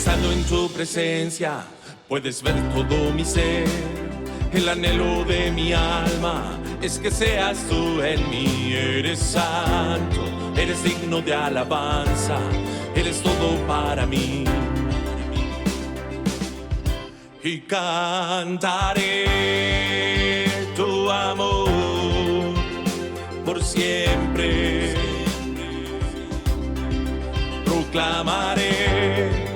Estando en tu presencia, puedes ver todo mi ser. El anhelo de mi alma es que seas tú en mí. Eres santo, eres digno de alabanza, eres todo para mí. Y cantaré tu amor por siempre. Proclamaré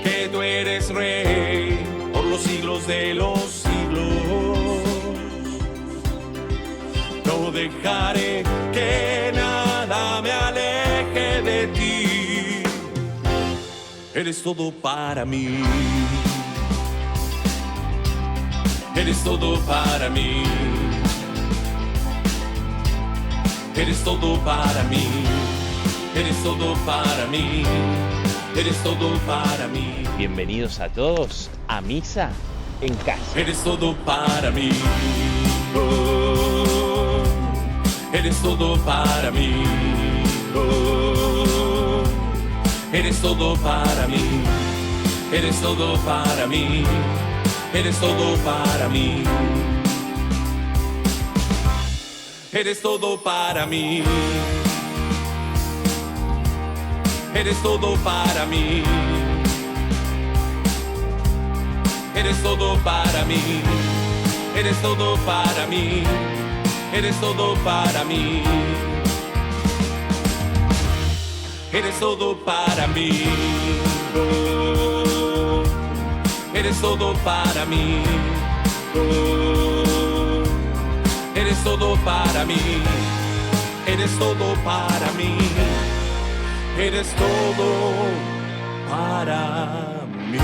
que tú eres rey por los siglos de los siglos. No dejaré que nada me aleje de ti. Eres todo para mí. Eres todo para mí. Eres todo para mí. Eres todo para mí. Eres todo para mí. Bienvenidos a todos a Misa en Casa. Eres todo para mí. Oh, eres todo para mí. Oh, eres todo para mí. Eres todo para mí. Eres todo para mí. Eres todo para mí. Eres todo para mí. Eres todo para mí. Eres todo para mí. Eres todo para mí. Eres todo para mí. Oh, eres todo para mí. Oh, eres todo para mí. Eres todo para mí. Eres todo para mí.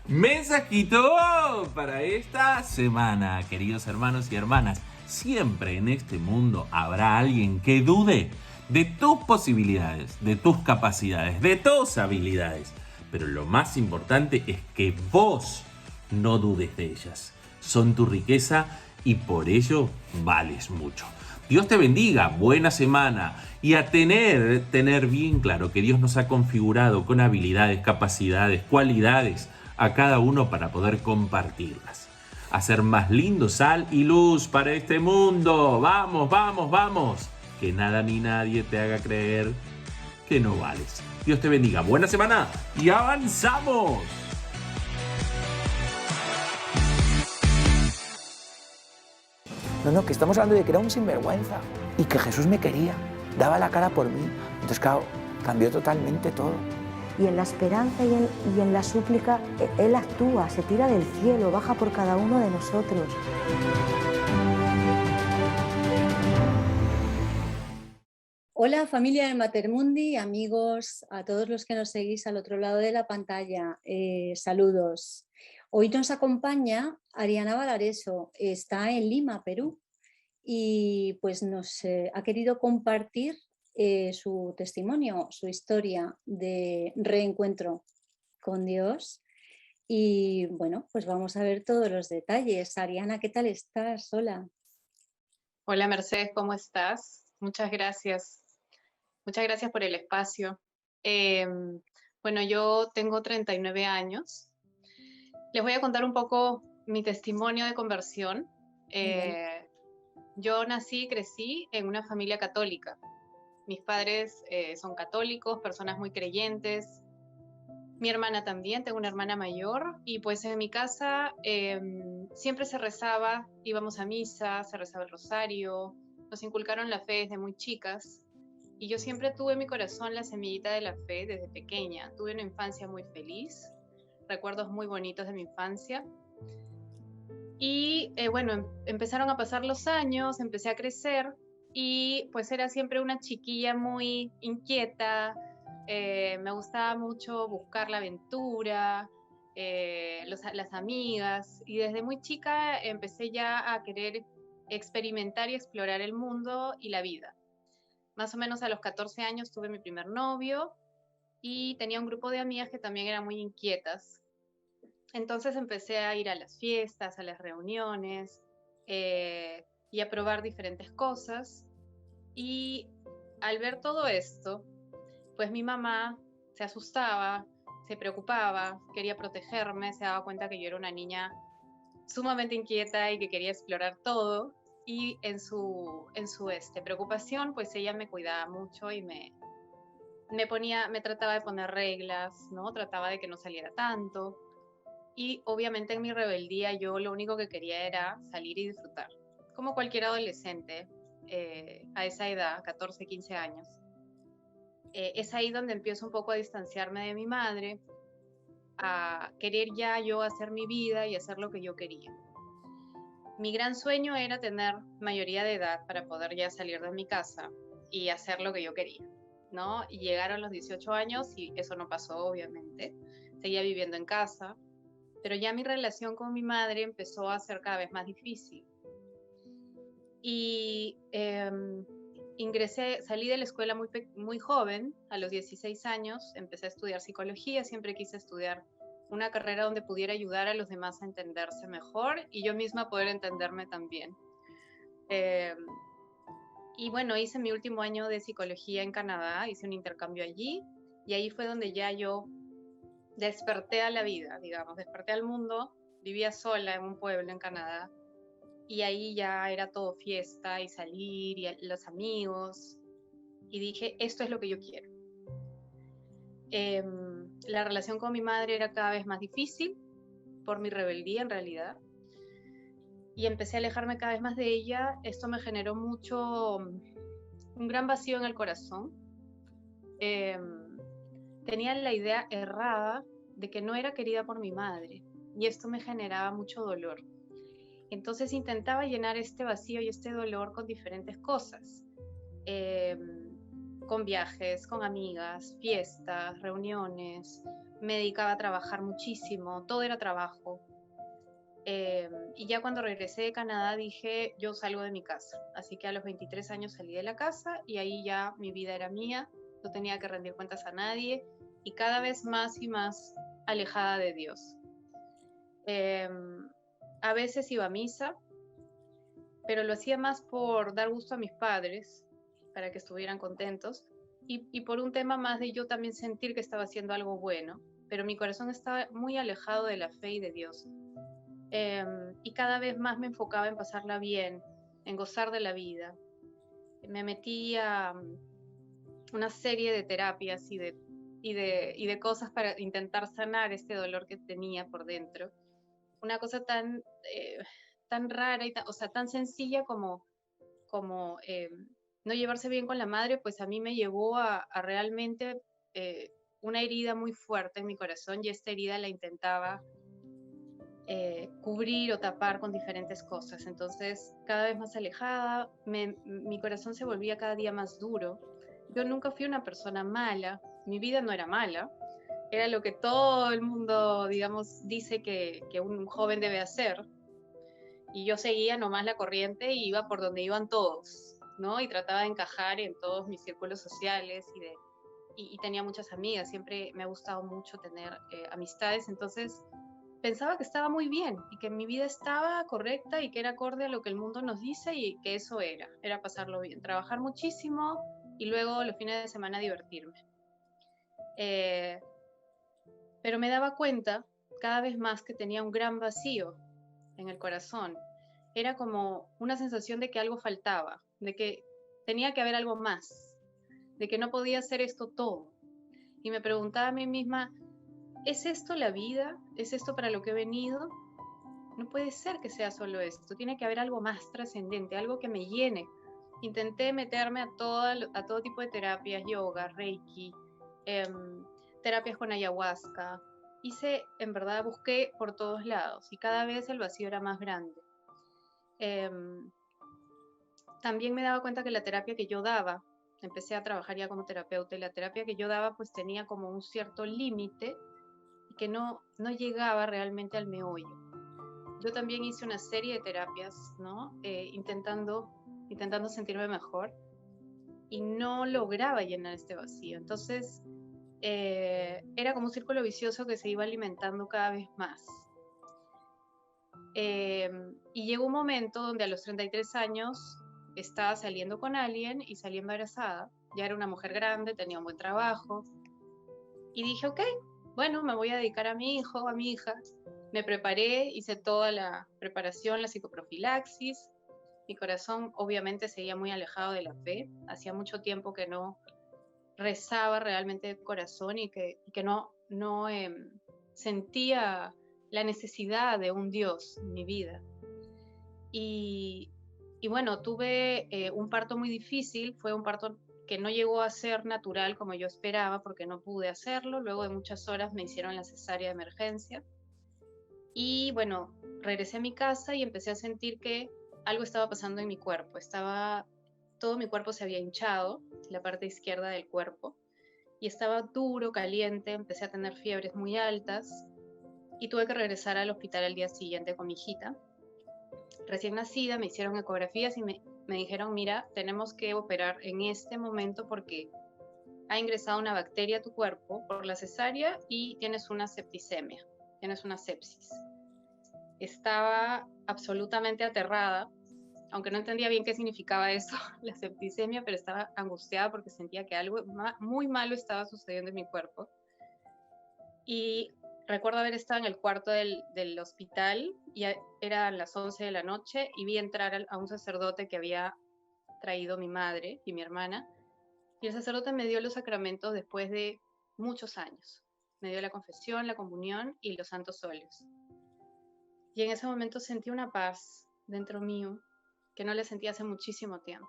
Mensajito para esta semana, queridos hermanos y hermanas. Siempre en este mundo habrá alguien que dude de tus posibilidades, de tus capacidades, de tus habilidades. Pero lo más importante es que vos no dudes de ellas. Son tu riqueza y por ello vales mucho. Dios te bendiga, buena semana y a tener bien claro que Dios nos ha configurado con habilidades, capacidades, cualidades a cada uno para poder compartirlas. Hacer más lindo, sal y luz para este mundo. Vamos, vamos, vamos. Que nada ni nadie te haga creer que no vales. Dios te bendiga, buena semana y avanzamos. No, que estamos hablando de que era un sinvergüenza y que Jesús me quería, daba la cara por mí. Entonces, claro, cambió totalmente todo. Y en la esperanza y en la súplica, Él actúa, se tira del cielo, baja por cada uno de nosotros. Hola familia de Matermundi, amigos, a todos los que nos seguís al otro lado de la pantalla, saludos. Hoy nos acompaña Ariana Valareso, está en Lima, Perú, y pues nos ha querido compartir su testimonio, su historia de reencuentro con Dios. Y bueno, pues vamos a ver todos los detalles. Ariana, ¿qué tal estás? Hola. Hola Mercedes, ¿cómo estás? Muchas gracias. Muchas gracias por el espacio. Bueno, yo tengo 39 años. Les voy a contar un poco mi testimonio de conversión. Yo nací y crecí en una familia católica. Mis padres son católicos, personas muy creyentes. Mi hermana también, tengo una hermana mayor. Y pues en mi casa siempre se rezaba, íbamos a misa, se rezaba el rosario. Nos inculcaron la fe desde muy chicas. Y yo siempre tuve en mi corazón la semillita de la fe desde pequeña. Tuve una infancia muy feliz, recuerdos muy bonitos de mi infancia. Y bueno, empezaron a pasar los años, empecé a crecer y pues era siempre una chiquilla muy inquieta, me gustaba mucho buscar la aventura, las amigas, y desde muy chica empecé ya a querer experimentar y explorar el mundo y la vida. Más o menos a los 14 años tuve mi primer novio y tenía un grupo de amigas que también eran muy inquietas. Entonces empecé a ir a las fiestas, a las reuniones y a probar diferentes cosas. Y al ver todo esto, pues mi mamá se asustaba, se preocupaba, quería protegerme, se daba cuenta que yo era una niña sumamente inquieta y que quería explorar todo. Y en su preocupación, pues ella me cuidaba mucho y me trataba de poner reglas, ¿no? Trataba de que no saliera tanto. Y obviamente en mi rebeldía yo lo único que quería era salir y disfrutar, como cualquier adolescente a esa edad, 14, 15 años. Es ahí donde empiezo un poco a distanciarme de mi madre, a querer ya yo hacer mi vida y hacer lo que yo quería. Mi gran sueño era tener mayoría de edad para poder ya salir de mi casa y hacer lo que yo quería, ¿no? Y llegaron los 18 años y eso no pasó, obviamente. Seguía viviendo en casa, pero ya mi relación con mi madre empezó a ser cada vez más difícil. Y salí de la escuela muy joven, a los 16 años, empecé a estudiar psicología, siempre quise estudiar una carrera donde pudiera ayudar a los demás a entenderse mejor y yo misma poder entenderme también. Y bueno, hice mi último año de psicología en Canadá, hice un intercambio allí y ahí fue donde ya yo desperté a la vida, digamos, desperté al mundo, vivía sola en un pueblo en Canadá y ahí ya era todo fiesta y salir y los amigos y dije, esto es lo que yo quiero. La relación con mi madre era cada vez más difícil por mi rebeldía en realidad y empecé a alejarme cada vez más de ella. Esto me generó un gran vacío en el corazón. Tenía la idea errada de que no era querida por mi madre y esto me generaba mucho dolor. Entonces intentaba llenar este vacío y este dolor con diferentes cosas, con viajes, con amigas, fiestas, reuniones. Me dedicaba a trabajar muchísimo, todo era trabajo. Y ya cuando regresé de Canadá dije, yo salgo de mi casa. Así que a los 23 años salí de la casa y ahí ya mi vida era mía, no tenía que rendir cuentas a nadie y cada vez más y más alejada de Dios. A veces iba a misa, pero lo hacía más por dar gusto a mis padres, para que estuvieran contentos, y por un tema más de yo también sentir que estaba haciendo algo bueno, pero mi corazón estaba muy alejado de la fe y de Dios. Y cada vez más me enfocaba en pasarla bien, en gozar de la vida. Me metí a una serie de terapias y de cosas para intentar sanar este dolor que tenía por dentro. Una cosa tan rara y tan sencilla como no llevarse bien con la madre, pues a mí me llevó a realmente una herida muy fuerte en mi corazón y esta herida la intentaba cubrir o tapar con diferentes cosas. Entonces, cada vez más alejada, mi corazón se volvía cada día más duro. Yo nunca fui una persona mala, mi vida no era mala, era lo que todo el mundo, digamos, dice que un joven debe hacer. Y yo seguía nomás la corriente y iba por donde iban todos, ¿no? Y trataba de encajar en todos mis círculos sociales y tenía muchas amigas. Siempre me ha gustado mucho tener amistades, entonces pensaba que estaba muy bien y que mi vida estaba correcta y que era acorde a lo que el mundo nos dice y que eso era pasarlo bien, trabajar muchísimo y luego los fines de semana divertirme. Pero me daba cuenta cada vez más que tenía un gran vacío en el corazón. Era como una sensación de que algo faltaba, de que tenía que haber algo más, de que no podía hacer esto todo. Y me preguntaba a mí misma, ¿es esto la vida? ¿Es esto para lo que he venido? No puede ser que sea solo esto, tiene que haber algo más trascendente, algo que me llene. Intenté meterme a todo tipo de terapias, yoga, reiki, terapias con ayahuasca, en verdad busqué por todos lados y cada vez el vacío era más grande. También me daba cuenta que la terapia que yo daba, empecé a trabajar ya como terapeuta, y la terapia que yo daba pues tenía como un cierto límite y que no llegaba realmente al meollo. Yo también hice una serie de terapias, ¿no? Intentando sentirme mejor y no lograba llenar este vacío. Entonces, era como un círculo vicioso que se iba alimentando cada vez más. Y llegó un momento donde a los 33 años estaba saliendo con alguien y salí embarazada. Ya era una mujer grande, tenía un buen trabajo. Y dije, ok, bueno, me voy a dedicar a mi hijo, a mi hija. Me preparé, hice toda la preparación, la psicoprofilaxis. Mi corazón obviamente seguía muy alejado de la fe. Hacía mucho tiempo que no rezaba realmente de corazón y que no sentía la necesidad de un Dios en mi vida. Y bueno, tuve un parto muy difícil, fue un parto que no llegó a ser natural como yo esperaba porque no pude hacerlo. Luego de muchas horas me hicieron la cesárea de emergencia. Y bueno, regresé a mi casa y empecé a sentir que algo estaba pasando en mi cuerpo. Todo mi cuerpo se había hinchado, la parte izquierda del cuerpo, y estaba duro, caliente, empecé a tener fiebres muy altas y tuve que regresar al hospital al día siguiente con mi hijita. Recién nacida, me hicieron ecografías y me dijeron, mira, tenemos que operar en este momento porque ha ingresado una bacteria a tu cuerpo por la cesárea y tienes una septicemia, tienes una sepsis. Estaba absolutamente aterrada, aunque no entendía bien qué significaba eso, la septicemia, pero estaba angustiada porque sentía que algo muy malo estaba sucediendo en mi cuerpo. Y recuerdo haber estado en el cuarto del hospital, y eran las 11 de la noche, y vi entrar a un sacerdote que había traído mi madre y mi hermana, y el sacerdote me dio los sacramentos después de muchos años. Me dio la confesión, la comunión y los santos óleos. Y en ese momento sentí una paz dentro mío que no la sentí hace muchísimo tiempo.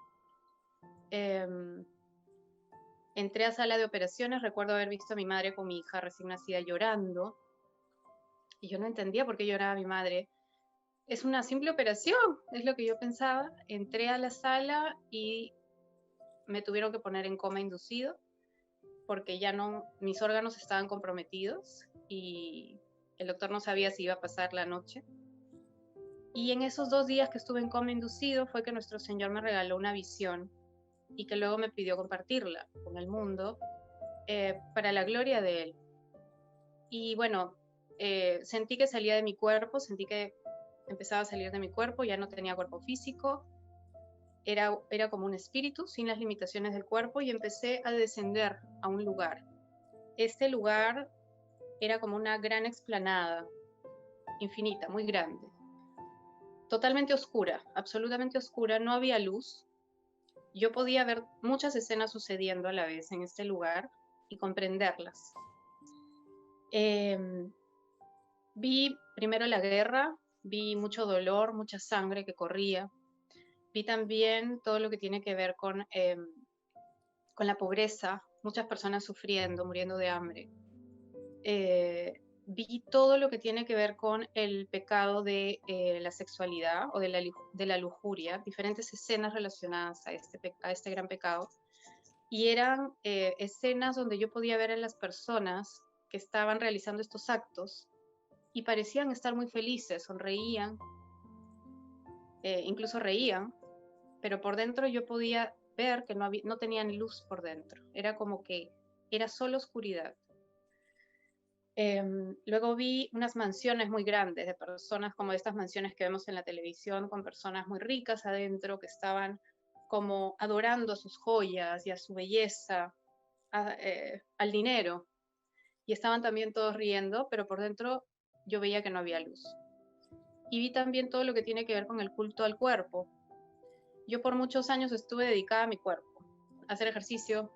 Entré a sala de operaciones, recuerdo haber visto a mi madre con mi hija recién nacida llorando, y yo no entendía por qué lloraba mi madre. Es una simple operación, es lo que yo pensaba. Entré a la sala y me tuvieron que poner en coma inducido, porque ya no, mis órganos estaban comprometidos y el doctor no sabía si iba a pasar la noche. Y en esos 2 días que estuve en coma inducido fue que nuestro Señor me regaló una visión y que luego me pidió compartirla con el mundo para la gloria de Él. Y bueno, sentí que salía de mi cuerpo, sentí que empezaba a salir de mi cuerpo, ya no tenía cuerpo físico, era como un espíritu sin las limitaciones del cuerpo, y empecé a descender a un lugar. Este lugar era como una gran explanada, infinita, muy grande, totalmente oscura, absolutamente oscura, no había luz. Yo podía ver muchas escenas sucediendo a la vez en este lugar y comprenderlas. Vi primero la guerra, vi mucho dolor, mucha sangre que corría. Vi también todo lo que tiene que ver con la pobreza, muchas personas sufriendo, muriendo de hambre. Vi todo lo que tiene que ver con el pecado de la sexualidad o de la lujuria, diferentes escenas relacionadas a este gran pecado. Y eran escenas donde yo podía ver a las personas que estaban realizando estos actos y parecían estar muy felices, sonreían, incluso reían, pero por dentro yo podía ver que no tenían luz por dentro. Era como que era solo oscuridad. Luego vi unas mansiones muy grandes de personas, como estas mansiones que vemos en la televisión, con personas muy ricas adentro que estaban como adorando a sus joyas y a su belleza, al dinero, y estaban también todos riendo, pero por dentro yo veía que no había luz. Y vi también todo lo que tiene que ver con el culto al cuerpo. Yo por muchos años estuve dedicada a mi cuerpo, a hacer ejercicio,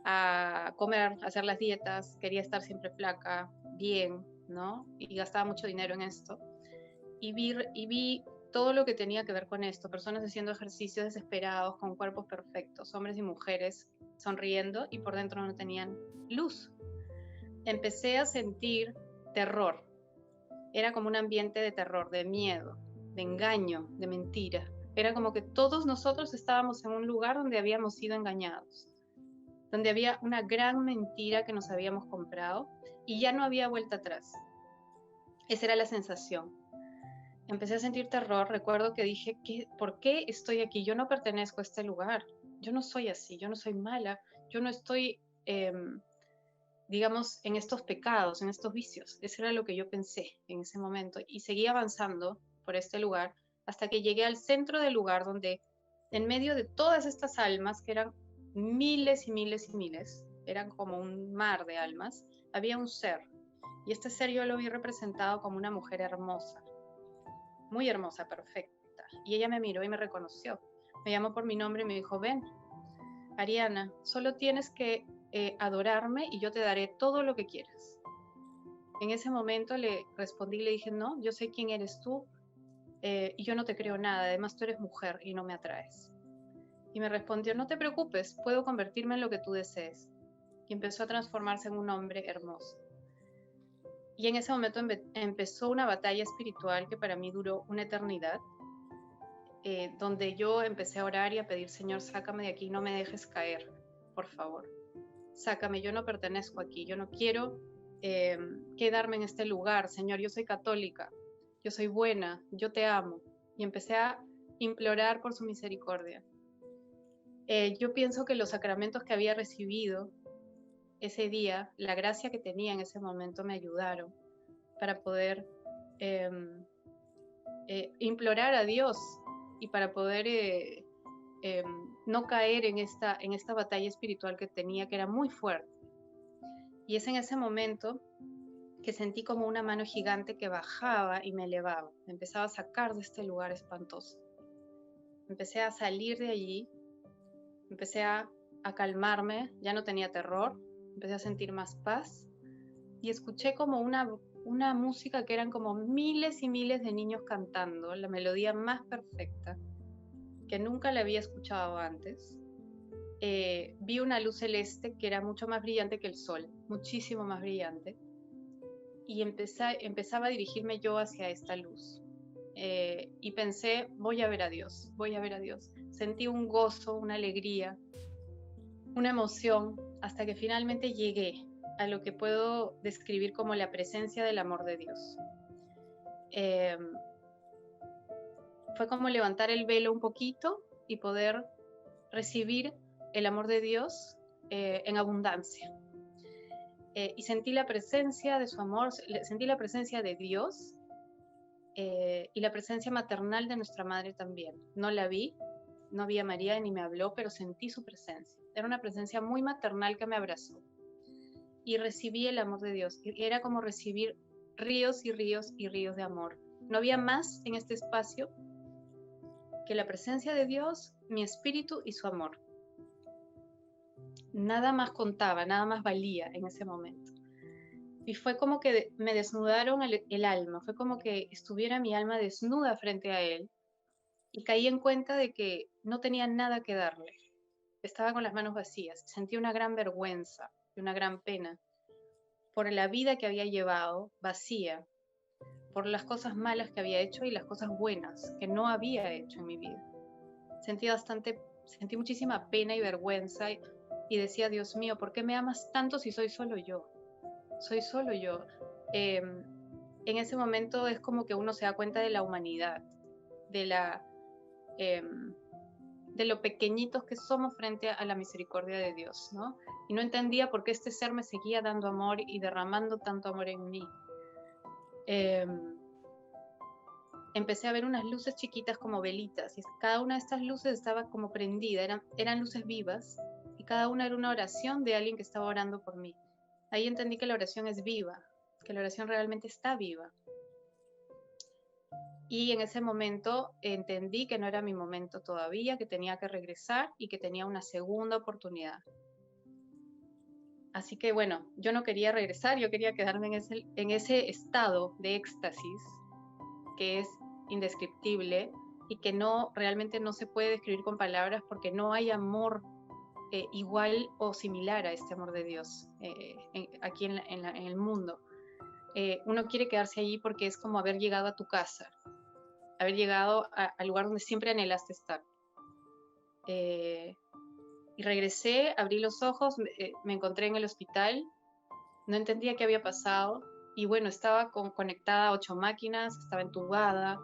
a comer, a hacer las dietas, quería estar siempre flaca, bien, ¿no? Y gastaba mucho dinero en esto. Y vi todo lo que tenía que ver con esto, personas haciendo ejercicios desesperados, con cuerpos perfectos, hombres y mujeres sonriendo y por dentro no tenían luz. Empecé a sentir terror. Era como un ambiente de terror, de miedo, de engaño, de mentira. Era como que todos nosotros estábamos en un lugar donde habíamos sido engañados, donde había una gran mentira que nos habíamos comprado y ya no había vuelta atrás. Esa era la sensación. Empecé a sentir terror. Recuerdo que dije, ¿por qué estoy aquí? Yo no pertenezco a este lugar. Yo no soy así, yo no soy mala, yo no estoy, digamos, en estos pecados, en estos vicios. Eso era lo que yo pensé en ese momento. Y seguí avanzando por este lugar hasta que llegué al centro del lugar donde, en medio de todas estas almas, que eran miles y miles y miles, eran como un mar de almas, había un ser. Y este ser yo lo vi representado como una mujer hermosa, muy hermosa, perfecta. Y ella me miró y me reconoció. Me llamó por mi nombre y me dijo, ven, Ariana, solo tienes que adorarme y yo te daré todo lo que quieras. En ese momento le respondí y le dije, no, yo sé quién eres tú y yo no te creo nada, además tú eres mujer y no me atraes. Y me respondió, no te preocupes, puedo convertirme en lo que tú desees. Y empezó a transformarse en un hombre hermoso. Y en ese momento empezó una batalla espiritual que para mí duró una eternidad, donde yo empecé a orar y a pedir, Señor, sácame de aquí, no me dejes caer, por favor. Sácame, yo no pertenezco aquí, yo no quiero quedarme en este lugar, Señor, yo soy católica, yo soy buena, yo te amo. Y empecé a implorar por su misericordia. Yo pienso que los sacramentos que había recibido ese día, la gracia que tenía en ese momento me ayudaron para poder implorar a Dios y para poder no caer en esta batalla espiritual que tenía, que era muy fuerte. Y es en ese momento que sentí como una mano gigante que bajaba y me elevaba, me empezaba a sacar de este lugar espantoso. Empecé a salir de allí, empecé a calmarme, ya no tenía terror, empecé a sentir más paz y escuché como una música que eran como miles y miles de niños cantando, la melodía más perfecta, que nunca la había escuchado antes. Vi una luz celeste que era mucho más brillante que el sol, muchísimo más brillante, y empezaba a dirigirme yo hacia esta luz. Y pensé, voy a ver a Dios, voy a ver a Dios. Sentí un gozo, una alegría, una emoción, hasta que finalmente llegué a lo que puedo describir como la presencia del amor de Dios. Fue como levantar el velo un poquito y poder recibir el amor de Dios en abundancia. Y sentí la presencia de su amor, sentí la presencia de Dios y la presencia maternal de nuestra madre también. No la vi, no vi a María ni me habló, pero sentí su presencia. Era una presencia muy maternal que me abrazó. Y recibí el amor de Dios. Y era como recibir ríos y ríos y ríos de amor. No había más en este espacio que la presencia de Dios, mi espíritu y su amor. Nada más contaba, nada más valía en ese momento. Y fue como que me desnudaron el alma, fue como que estuviera mi alma desnuda frente a él y caí en cuenta de que no tenía nada que darle. Estaba con las manos vacías, sentí una gran vergüenza y una gran pena por la vida que había llevado vacía, por las cosas malas que había hecho y las cosas buenas que no había hecho en mi vida. Sentí muchísima pena y vergüenza y decía, Dios mío, ¿por qué me amas tanto si soy solo yo? Soy solo yo. En ese momento es como que uno se da cuenta de la humanidad, de lo pequeñitos que somos frente a la misericordia de Dios, ¿no? Y no entendía por qué este ser me seguía dando amor y derramando tanto amor en mí. Empecé a ver unas luces chiquitas como velitas, y cada una de estas luces estaba como prendida, eran luces vivas, y cada una era una oración de alguien que estaba orando por mí. Ahí entendí que la oración es viva, que la oración realmente está viva. Y en ese momento entendí que no era mi momento todavía, que tenía que regresar y que tenía una segunda oportunidad. Así que bueno, yo no quería regresar, yo quería quedarme en ese estado de éxtasis que es indescriptible y que realmente no se puede describir con palabras porque no hay amor igual o similar a este amor de Dios aquí en el mundo. uno quiere quedarse allí porque es como haber llegado a tu casa, haber llegado al lugar donde siempre anhelaste estar. Y regresé, abrí los ojos, me encontré en el hospital, no entendía qué había pasado, y bueno, estaba conectada a 8 máquinas, estaba entubada,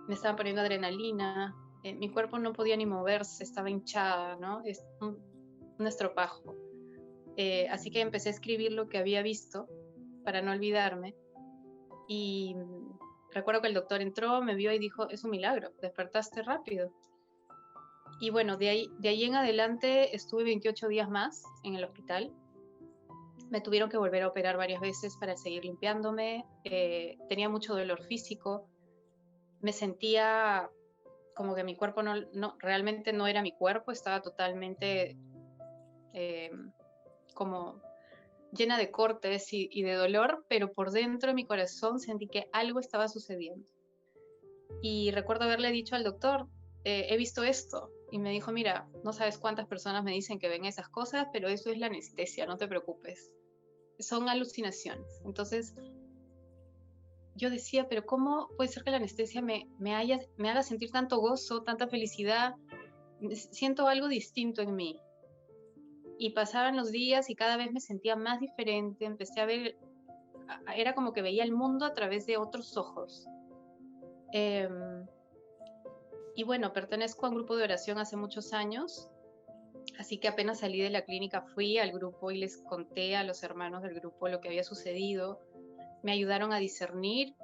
me estaban poniendo adrenalina, mi cuerpo no podía ni moverse, estaba hinchada, ¿no? Es un estropajo. Así que empecé a escribir lo que había visto para no olvidarme, y recuerdo que el doctor entró, me vio y dijo, es un milagro, despertaste rápido. Y bueno, de ahí en adelante estuve 28 días más en el hospital. Me tuvieron que volver a operar varias veces para seguir limpiándome. Tenía mucho dolor físico. Me sentía como que mi cuerpo realmente no era mi cuerpo. Estaba totalmente como llena de cortes y de dolor, pero por dentro de mi corazón sentí que algo estaba sucediendo. Y recuerdo haberle dicho al doctor, he visto esto. Y me dijo, mira, no sabes cuántas personas me dicen que ven esas cosas, pero eso es la anestesia, no te preocupes. Son alucinaciones. Entonces, yo decía, pero ¿cómo puede ser que la anestesia me haga sentir tanto gozo, tanta felicidad? Siento algo distinto en mí. Y pasaban los días y cada vez me sentía más diferente. Empecé a ver, era como que veía el mundo a través de otros ojos. Y bueno, pertenezco a un grupo de oración hace muchos años, así que apenas salí de la clínica fui al grupo y les conté a los hermanos del grupo lo que había sucedido. Me ayudaron a discernir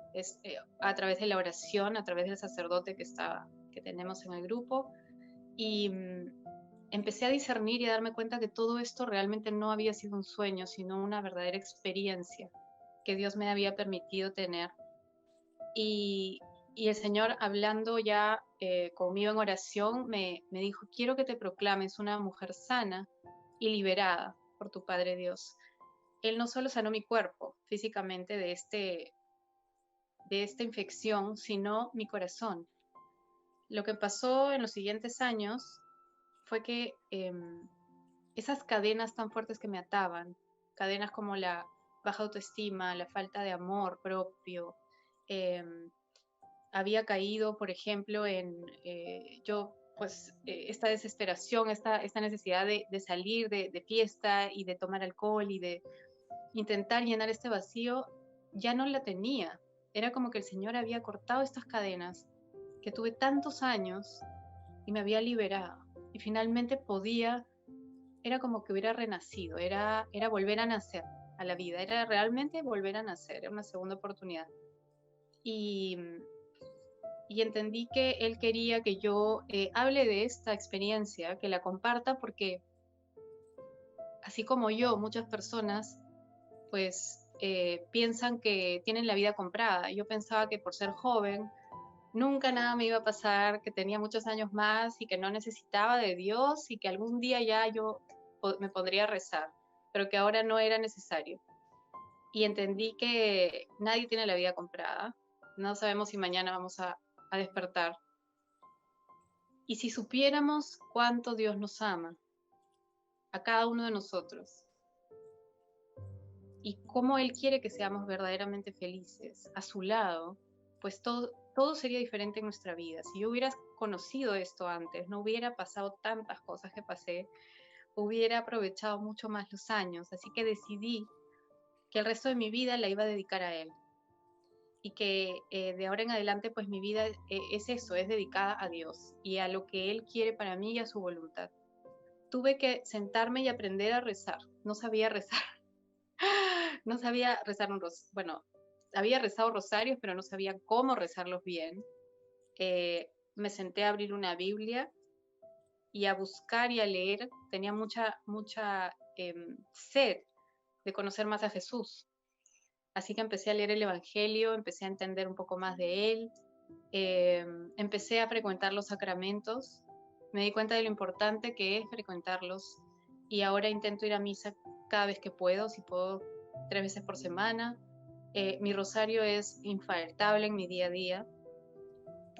a través de la oración, a través del sacerdote que tenemos en el grupo, y empecé a discernir y a darme cuenta que todo esto realmente no había sido un sueño, sino una verdadera experiencia que Dios me había permitido tener. Y el Señor, hablando ya conmigo en oración, me dijo, quiero que te proclames una mujer sana y liberada por tu Padre Dios. Él no solo sanó mi cuerpo físicamente de esta infección, sino mi corazón. Lo que pasó en los siguientes años fue que esas cadenas tan fuertes que me ataban, cadenas como la baja autoestima, la falta de amor propio, había caído, por ejemplo, en esta desesperación, esta necesidad de salir de fiesta y de tomar alcohol y de intentar llenar este vacío, ya no la tenía. Era como que el Señor había cortado estas cadenas que tuve tantos años y me había liberado. Y finalmente era como que hubiera renacido, era volver a nacer a la vida, era realmente volver a nacer, era una segunda oportunidad. Y entendí que Él quería que yo hable de esta experiencia, que la comparta, porque así como yo, muchas personas pues piensan que tienen la vida comprada. Yo pensaba que por ser joven nunca nada me iba a pasar, que tenía muchos años más y que no necesitaba de Dios y que algún día ya yo me pondría a rezar, pero que ahora no era necesario. Y entendí que nadie tiene la vida comprada. No sabemos si mañana vamos a despertar. Y si supiéramos cuánto Dios nos ama, a cada uno de nosotros, y cómo Él quiere que seamos verdaderamente felices a su lado, pues todo sería diferente en nuestra vida. Si yo hubiera conocido esto antes, no hubiera pasado tantas cosas que pasé, hubiera aprovechado mucho más los años. Así que decidí que el resto de mi vida la iba a dedicar a Él. Y que de ahora en adelante, pues mi vida es eso, es dedicada a Dios y a lo que Él quiere para mí y a su voluntad. Tuve que sentarme y aprender a rezar. No sabía rezar. No sabía rezar bueno, había rezado rosarios, pero no sabía cómo rezarlos bien. Me senté a abrir una Biblia y a buscar y a leer. Tenía mucha sed de conocer más a Jesús. Así que empecé a leer el Evangelio, empecé a entender un poco más de Él, empecé a frecuentar los sacramentos, me di cuenta de lo importante que es frecuentarlos y ahora intento ir a misa cada vez que puedo, si puedo 3 veces por semana. Mi rosario es infaltable en mi día a día.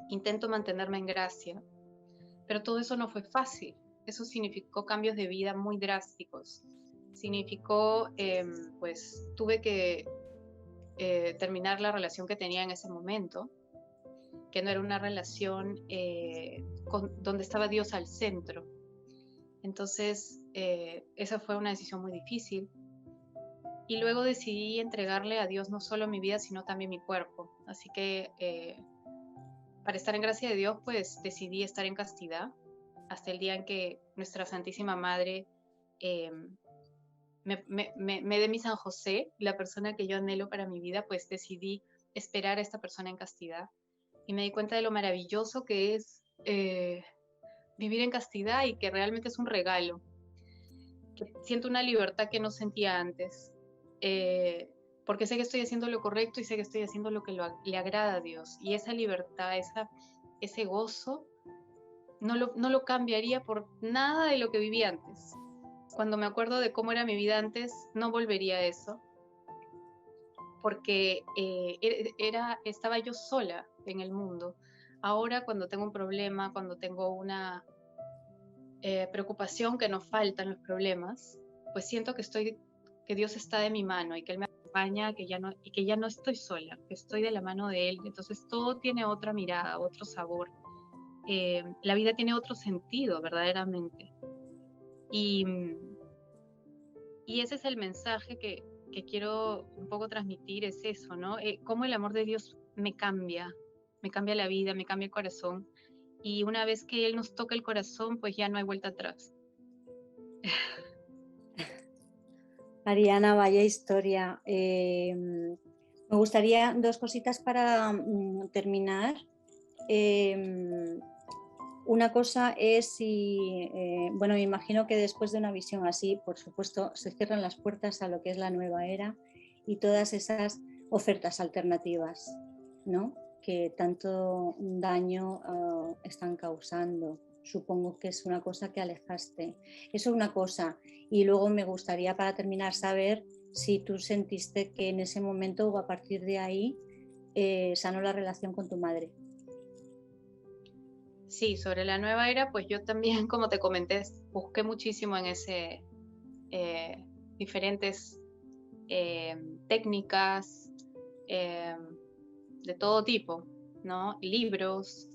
Intento mantenerme en gracia, pero todo eso no fue fácil. Eso significó cambios de vida muy drásticos. Significó, pues tuve que terminar la relación que tenía en ese momento, que no era una relación donde estaba Dios al centro. Entonces, esa fue una decisión muy difícil. Y luego decidí entregarle a Dios no solo mi vida, sino también mi cuerpo. Así que para estar en gracia de Dios, pues decidí estar en castidad hasta el día en que nuestra Santísima Madre me dé mi San José, la persona que yo anhelo para mi vida. Pues decidí esperar a esta persona en castidad. Y me di cuenta de lo maravilloso que es vivir en castidad, y que realmente es un regalo. Que siento una libertad que no sentía antes. Porque sé que estoy haciendo lo correcto y sé que estoy haciendo lo que le agrada a Dios. Y esa libertad, ese gozo, no lo cambiaría por nada de lo que viví antes. Cuando me acuerdo de cómo era mi vida antes, no volvería a eso. Porque estaba yo sola en el mundo. Ahora, cuando tengo un problema, cuando tengo una preocupación, que no faltan los problemas, pues siento que Dios está de mi mano y que Él me acompaña, y que ya no estoy sola, que estoy de la mano de Él. Entonces todo tiene otra mirada, otro sabor. La vida tiene otro sentido, verdaderamente. Y ese es el mensaje que quiero un poco transmitir, es eso, ¿no? Cómo el amor de Dios me cambia la vida, me cambia el corazón. Y una vez que Él nos toca el corazón, pues ya no hay vuelta atrás. Ariana, vaya historia. Me gustaría 2 cositas para terminar. Una cosa es si, bueno, me imagino que después de una visión así, por supuesto, se cierran las puertas a lo que es la nueva era y todas esas ofertas alternativas, ¿no?, que tanto daño están causando. Supongo que es una cosa que alejaste. Eso es una cosa. Y luego me gustaría, para terminar, saber si tú sentiste que en ese momento o a partir de ahí sanó la relación con tu madre. Sí, sobre la nueva era, pues yo también, como te comenté, busqué muchísimo en diferentes técnicas de todo tipo, ¿no? Libros.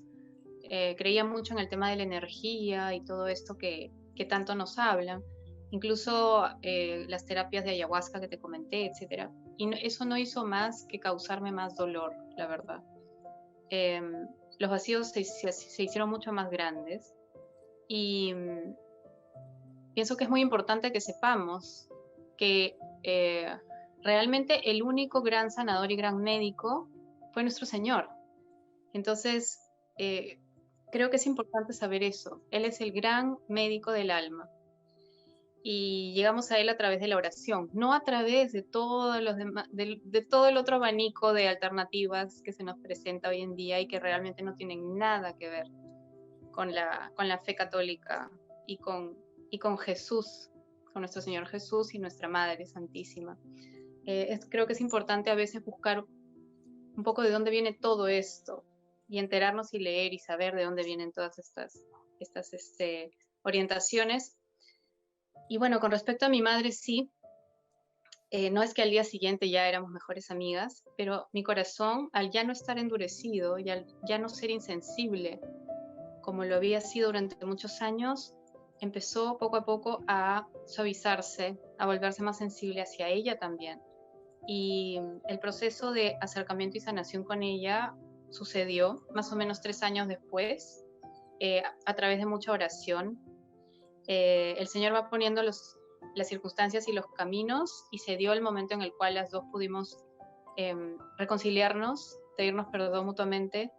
Creía mucho en el tema de la energía y todo esto que tanto nos hablan. Incluso las terapias de ayahuasca que te comenté, etc. Y eso no hizo más que causarme más dolor, la verdad. Los vacíos se hicieron mucho más grandes, y pienso que es muy importante que sepamos que realmente el único gran sanador y gran médico fue nuestro Señor. Entonces, creo que es importante saber eso. Él es el gran médico del alma. Y llegamos a Él a través de la oración, no a través de todos los demás, de todo el otro abanico de alternativas que se nos presenta hoy en día y que realmente no tienen nada que ver con la fe católica y con Jesús, con nuestro Señor Jesús y nuestra Madre Santísima. Creo que es importante a veces buscar un poco de dónde viene todo esto y enterarnos y leer y saber de dónde vienen todas estas orientaciones. Y bueno, con respecto a mi madre, sí, no es que al día siguiente ya éramos mejores amigas, pero mi corazón, al ya no estar endurecido y al ya no ser insensible como lo había sido durante muchos años, empezó poco a poco a suavizarse, a volverse más sensible hacia ella también. Y el proceso de acercamiento y sanación con ella sucedió más o menos 3 años después, a través de mucha oración. El Señor va poniendo las circunstancias y los caminos, y se dio el momento en el cual las dos pudimos reconciliarnos, pedirnos perdón mutuamente.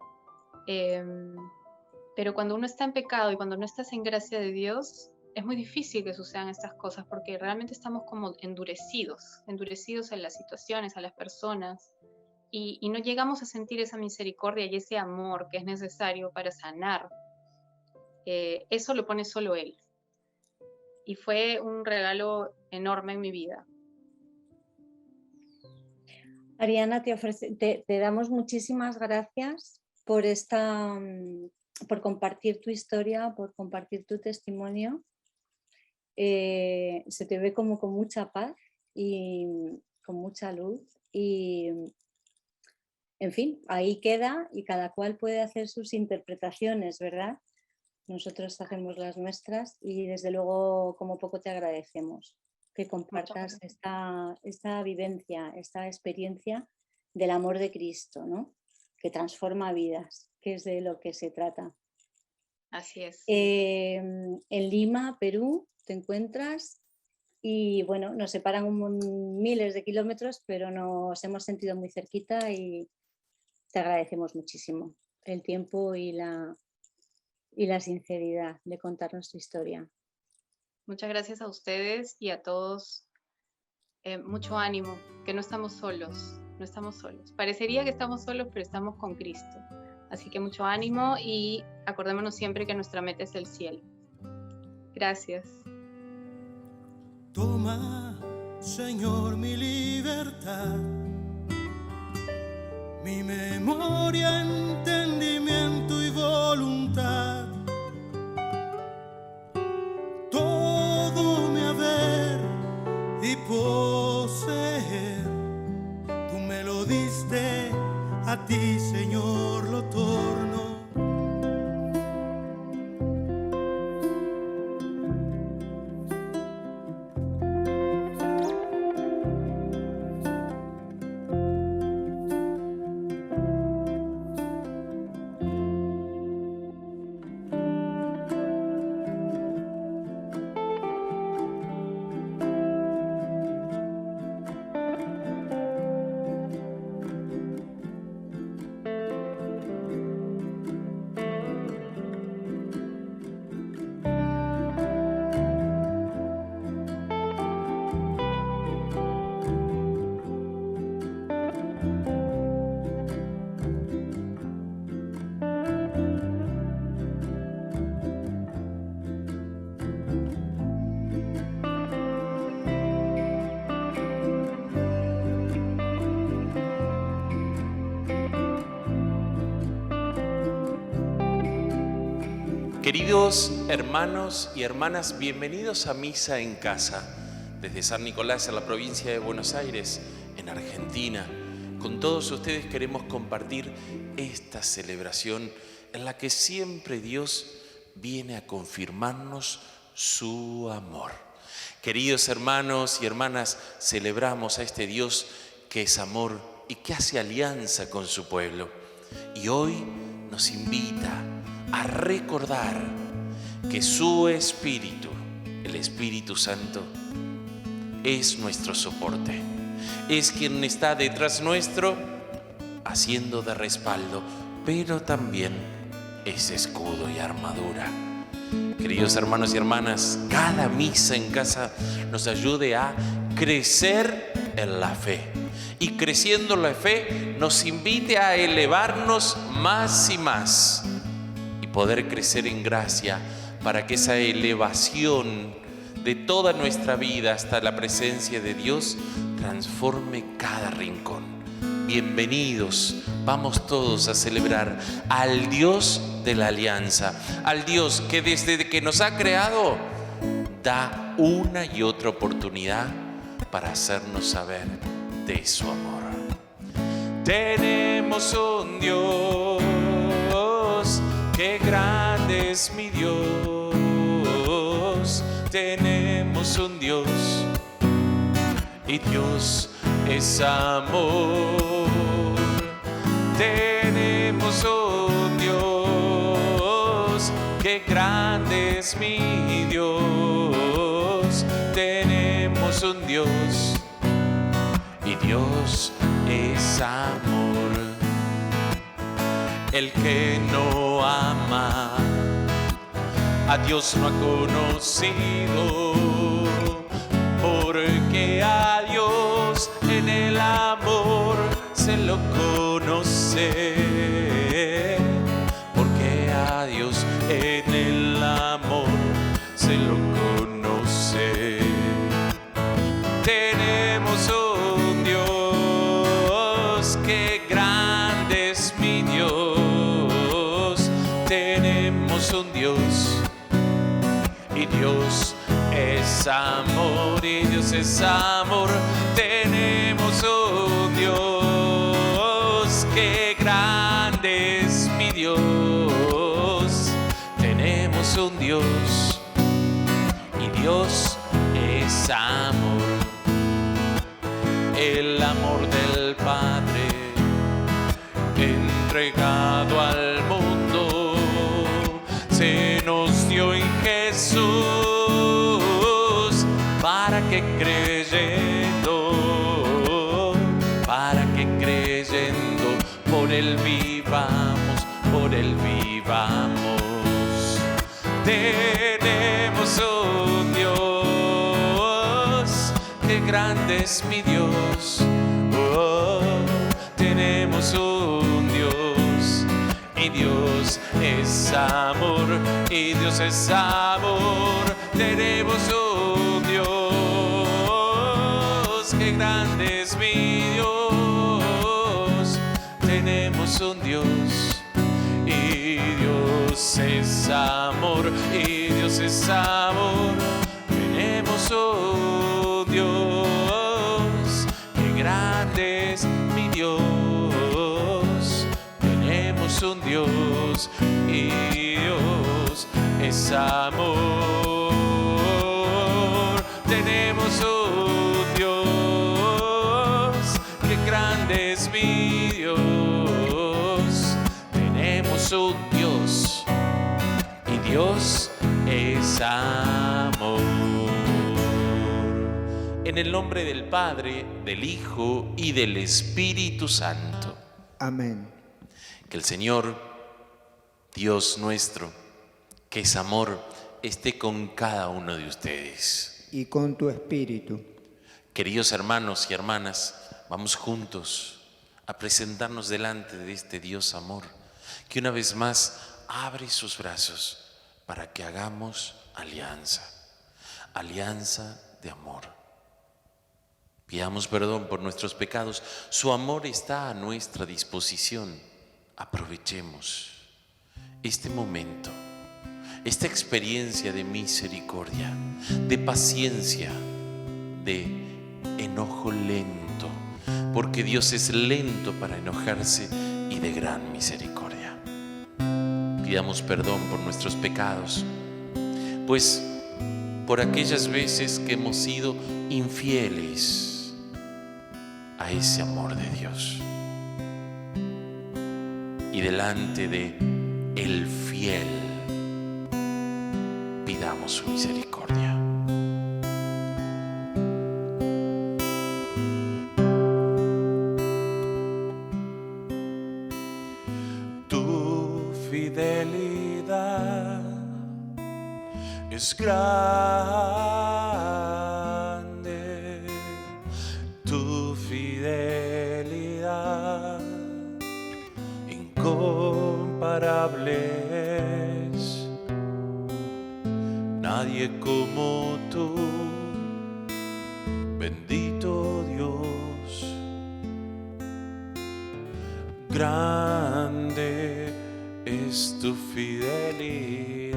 Pero cuando uno está en pecado y cuando no estás en gracia de Dios, es muy difícil que sucedan estas cosas, porque realmente estamos como endurecidos en las situaciones, a las personas, y no llegamos a sentir esa misericordia y ese amor que es necesario para sanar. Eso lo pone solo Él. Y fue un regalo enorme en mi vida. Ariana, te damos muchísimas gracias por compartir tu historia, por compartir tu testimonio. Se te ve como con mucha paz y con mucha luz, y, en fin, ahí queda y cada cual puede hacer sus interpretaciones, ¿verdad? Nosotros hacemos las nuestras y desde luego como poco te agradecemos que compartas esta vivencia, esta experiencia del amor de Cristo, ¿no? Que transforma vidas, que es de lo que se trata. Así es. En Lima, Perú, te encuentras y bueno, nos separan miles de kilómetros, pero nos hemos sentido muy cerquita y te agradecemos muchísimo el tiempo y la sinceridad de contarnos tu historia. Muchas gracias a ustedes y a todos. Mucho ánimo, que no estamos solos, no estamos solos. Parecería que estamos solos, pero estamos con Cristo. Así que mucho ánimo y acordémonos siempre que nuestra meta es el cielo. Gracias. Toma, Señor, mi libertad, mi memoria, entendimiento y voluntad. Todo mi haber y poseer, tú me lo diste, a ti, Señor, lo torno. Queridos hermanos y hermanas, bienvenidos a Misa en Casa, desde San Nicolás, en la provincia de Buenos Aires, en Argentina. Con todos ustedes queremos compartir esta celebración en la que siempre Dios viene a confirmarnos su amor. Queridos hermanos y hermanas, celebramos a este Dios que es amor y que hace alianza con su pueblo. Y hoy nos invita a recordar que su Espíritu, el Espíritu Santo, es nuestro soporte. Es quien está detrás nuestro, haciendo de respaldo, pero también es escudo y armadura. Queridos hermanos y hermanas, cada misa en casa nos ayude a crecer en la fe. Y creciendo en la fe nos invite a elevarnos más y más. Poder crecer en gracia para que esa elevación de toda nuestra vida hasta la presencia de Dios transforme cada rincón. Bienvenidos, vamos todos a celebrar al Dios de la alianza, al Dios que desde que nos ha creado da una y otra oportunidad para hacernos saber de su amor. Tenemos un Dios, qué grande es mi Dios. Tenemos un Dios y Dios es amor. Tenemos un Dios, qué grande es mi Dios. Tenemos un Dios y Dios es amor. El que no ama a Dios no ha conocido, porque a Dios en el amor se lo conoce, porque a Dios en el amor se lo conoce. Tenemos un Dios, que grande es mi Dios. Tenemos un Dios y Dios es amor y Dios es amor. Tenemos un Dios, qué grande es mi Dios. Tenemos un Dios y Dios es amor. El amor del Padre entregado al mundo se nos dio en Jesús para que creyendo por Él vivamos, por Él vivamos. Tenemos un Dios, qué grande es mi Dios. Oh, tenemos un Dios y Dios es amor y Dios es amor. Tenemos un Dios, qué grande es mi Dios. Tenemos un Dios y Dios es amor y Dios es amor. Tenemos un Dios, qué grande es mi Dios. Tenemos un Dios y Dios es amor. Tenemos un Dios, qué grande es mi Dios. Tenemos un Dios y Dios es amor. En el nombre del Padre, del Hijo y del Espíritu Santo. Amén. Que el Señor, Dios nuestro, que es amor, esté con cada uno de ustedes. Y con tu espíritu. Queridos hermanos y hermanas, vamos juntos a presentarnos delante de este Dios amor, que una vez más abre sus brazos para que hagamos alianza de amor. Pidamos perdón por nuestros pecados, su amor está a nuestra disposición. Aprovechemos este momento, esta experiencia de misericordia, de paciencia, de enojo lento, porque Dios es lento para enojarse y de gran misericordia. Pidamos perdón por nuestros pecados, pues por aquellas veces que hemos sido infieles a ese amor de Dios. Y delante de el fiel, pidamos su misericordia. Tu fidelidad es grande, tu fidelidad incomparable es. Nadie como tú, bendito Dios. Grande es tu fidelidad.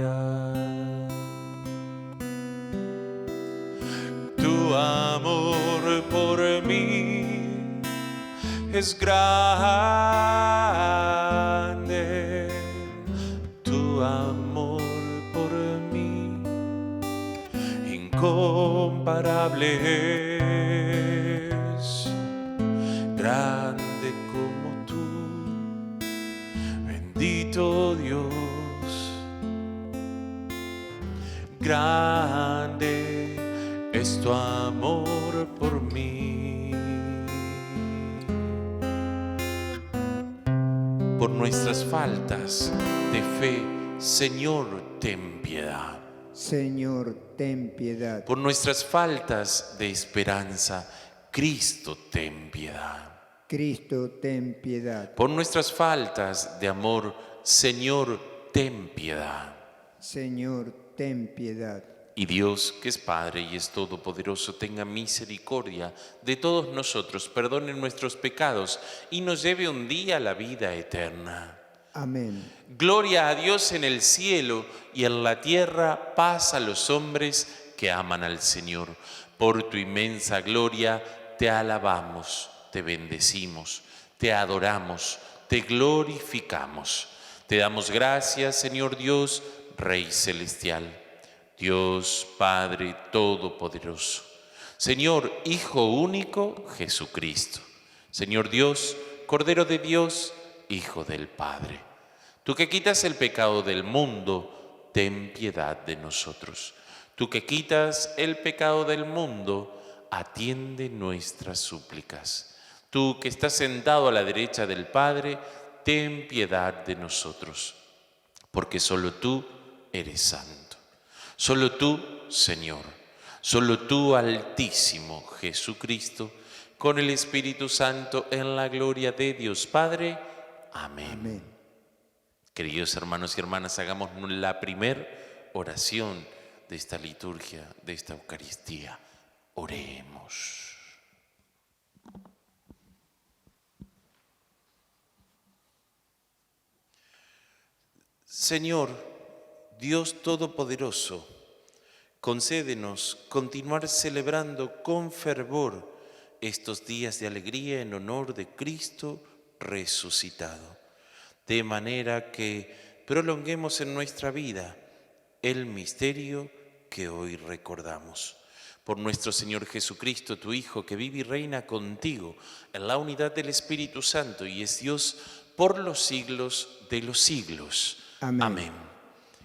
Tu amor por mí es grande. Tu amor por mí incomparable es. Grande como tú, bendito Dios. Grande es tu amor por mí. Por nuestras faltas de fe, Señor, ten piedad. Señor, ten piedad. Por nuestras faltas de esperanza, Cristo, ten piedad. Cristo, ten piedad. Por nuestras faltas de amor, Señor, ten piedad. Señor, ten piedad. Y Dios, que es Padre y es Todopoderoso, tenga misericordia de todos nosotros, perdone nuestros pecados y nos lleve un día a la vida eterna. Amén. Gloria a Dios en el cielo y en la tierra paz a los hombres que aman al Señor. Por tu inmensa gloria te alabamos, te bendecimos, te adoramos, te glorificamos. Te damos gracias, Señor Dios, Rey celestial, Dios Padre Todopoderoso, Señor Hijo único, Jesucristo, Señor Dios, Cordero de Dios, Hijo del Padre. Tú que quitas el pecado del mundo, ten piedad de nosotros. Tú que quitas el pecado del mundo, atiende nuestras súplicas. Tú que estás sentado a la derecha del Padre, ten piedad de nosotros, porque solo tú eres santo. Solo tú, Señor, solo tú, Altísimo Jesucristo, con el Espíritu Santo, en la gloria de Dios Padre. Amén. Amén. Queridos hermanos y hermanas, hagamos la primera oración de esta liturgia, de esta Eucaristía. Oremos. Señor, Dios Todopoderoso, concédenos continuar celebrando con fervor estos días de alegría en honor de Cristo resucitado, de manera que prolonguemos en nuestra vida el misterio que hoy recordamos. Por nuestro Señor Jesucristo, tu Hijo, que vive y reina contigo en la unidad del Espíritu Santo y es Dios por los siglos de los siglos. Amén. Amén.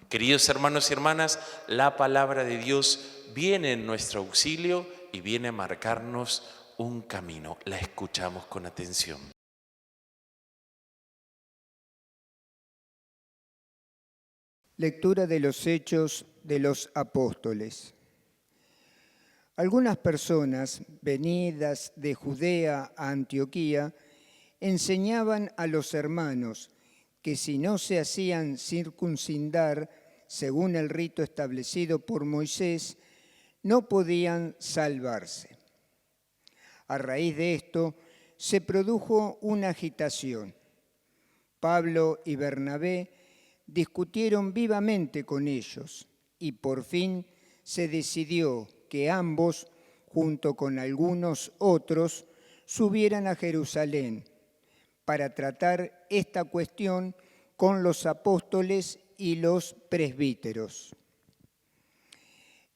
Queridos hermanos y hermanas, la palabra de Dios viene en nuestro auxilio y viene a marcarnos un camino. La escuchamos con atención. Lectura de los Hechos de los Apóstoles. Algunas personas venidas de Judea a Antioquía enseñaban a los hermanos que si no se hacían circuncidar según el rito establecido por Moisés, no podían salvarse. A raíz de esto se produjo una agitación. Pablo y Bernabé discutieron vivamente con ellos y por fin se decidió que ambos, junto con algunos otros, subieran a Jerusalén para tratar esta cuestión con los apóstoles y los presbíteros.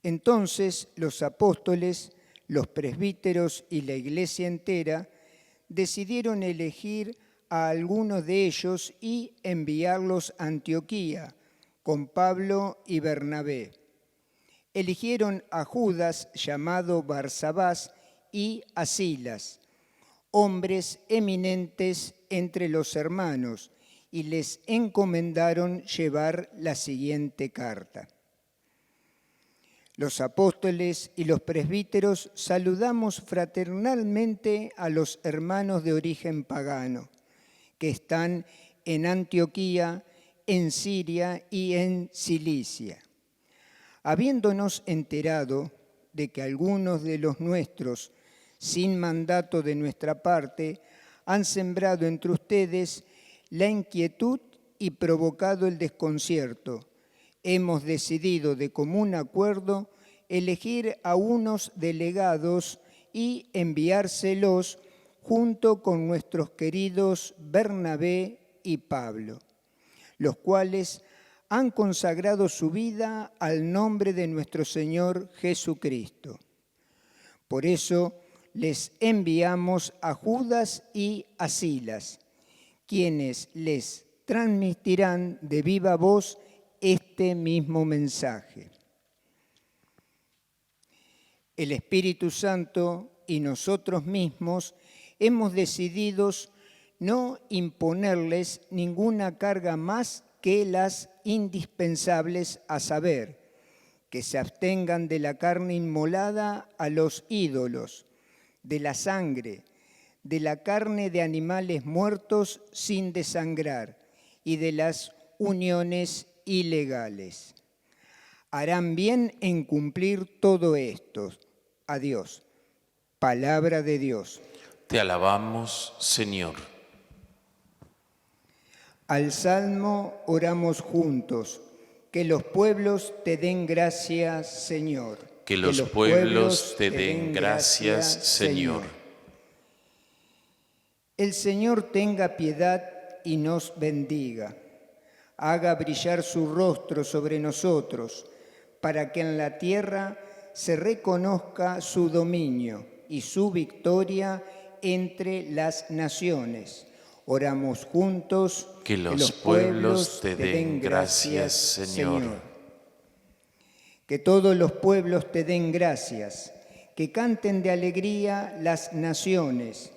Entonces los apóstoles, los presbíteros y la iglesia entera decidieron elegir a algunos de ellos y enviarlos a Antioquía con Pablo y Bernabé. Eligieron a Judas, llamado Barsabás, y a Silas, hombres eminentes entre los hermanos, y les encomendaron llevar la siguiente carta. Los apóstoles y los presbíteros saludamos fraternalmente a los hermanos de origen pagano que están en Antioquía, en Siria y en Cilicia. Habiéndonos enterado de que algunos de los nuestros, sin mandato de nuestra parte, han sembrado entre ustedes la inquietud y provocado el desconcierto, hemos decidido de común acuerdo elegir a unos delegados y enviárselos junto con nuestros queridos Bernabé y Pablo, los cuales han consagrado su vida al nombre de nuestro Señor Jesucristo. Por eso les enviamos a Judas y a Silas, quienes les transmitirán de viva voz este mismo mensaje. El Espíritu Santo y nosotros mismos hemos decidido no imponerles ninguna carga más que las indispensables, a saber, que se abstengan de la carne inmolada a los ídolos, de la sangre, de la carne de animales muertos sin desangrar y de las uniones ilegales. Harán bien en cumplir todo esto. Adiós. Palabra de Dios. Te alabamos, Señor. Al Salmo oramos juntos. Que los pueblos te den gracias, Señor. Que los pueblos te den gracias, Señor. El Señor tenga piedad y nos bendiga. Haga brillar su rostro sobre nosotros, para que en la tierra se reconozca su dominio y su victoria entre las naciones. Oramos juntos. Que los pueblos te den gracias, Señor. Que todos los pueblos te den gracias, que canten de alegría las naciones,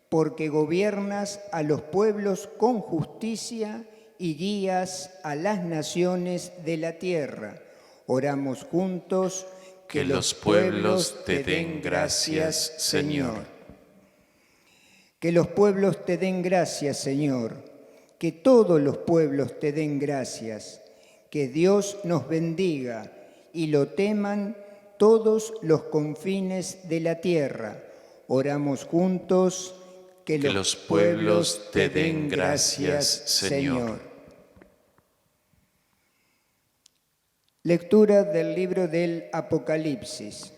porque gobiernas a los pueblos con justicia y guías a las naciones de la tierra. Oramos juntos. Que los pueblos te den gracias, Señor. Que los pueblos te den gracias, Señor. Que todos los pueblos te den gracias. Que Dios nos bendiga y lo teman todos los confines de la tierra. Oramos juntos. Que los pueblos te den gracias, Señor. Lectura del libro del Apocalipsis.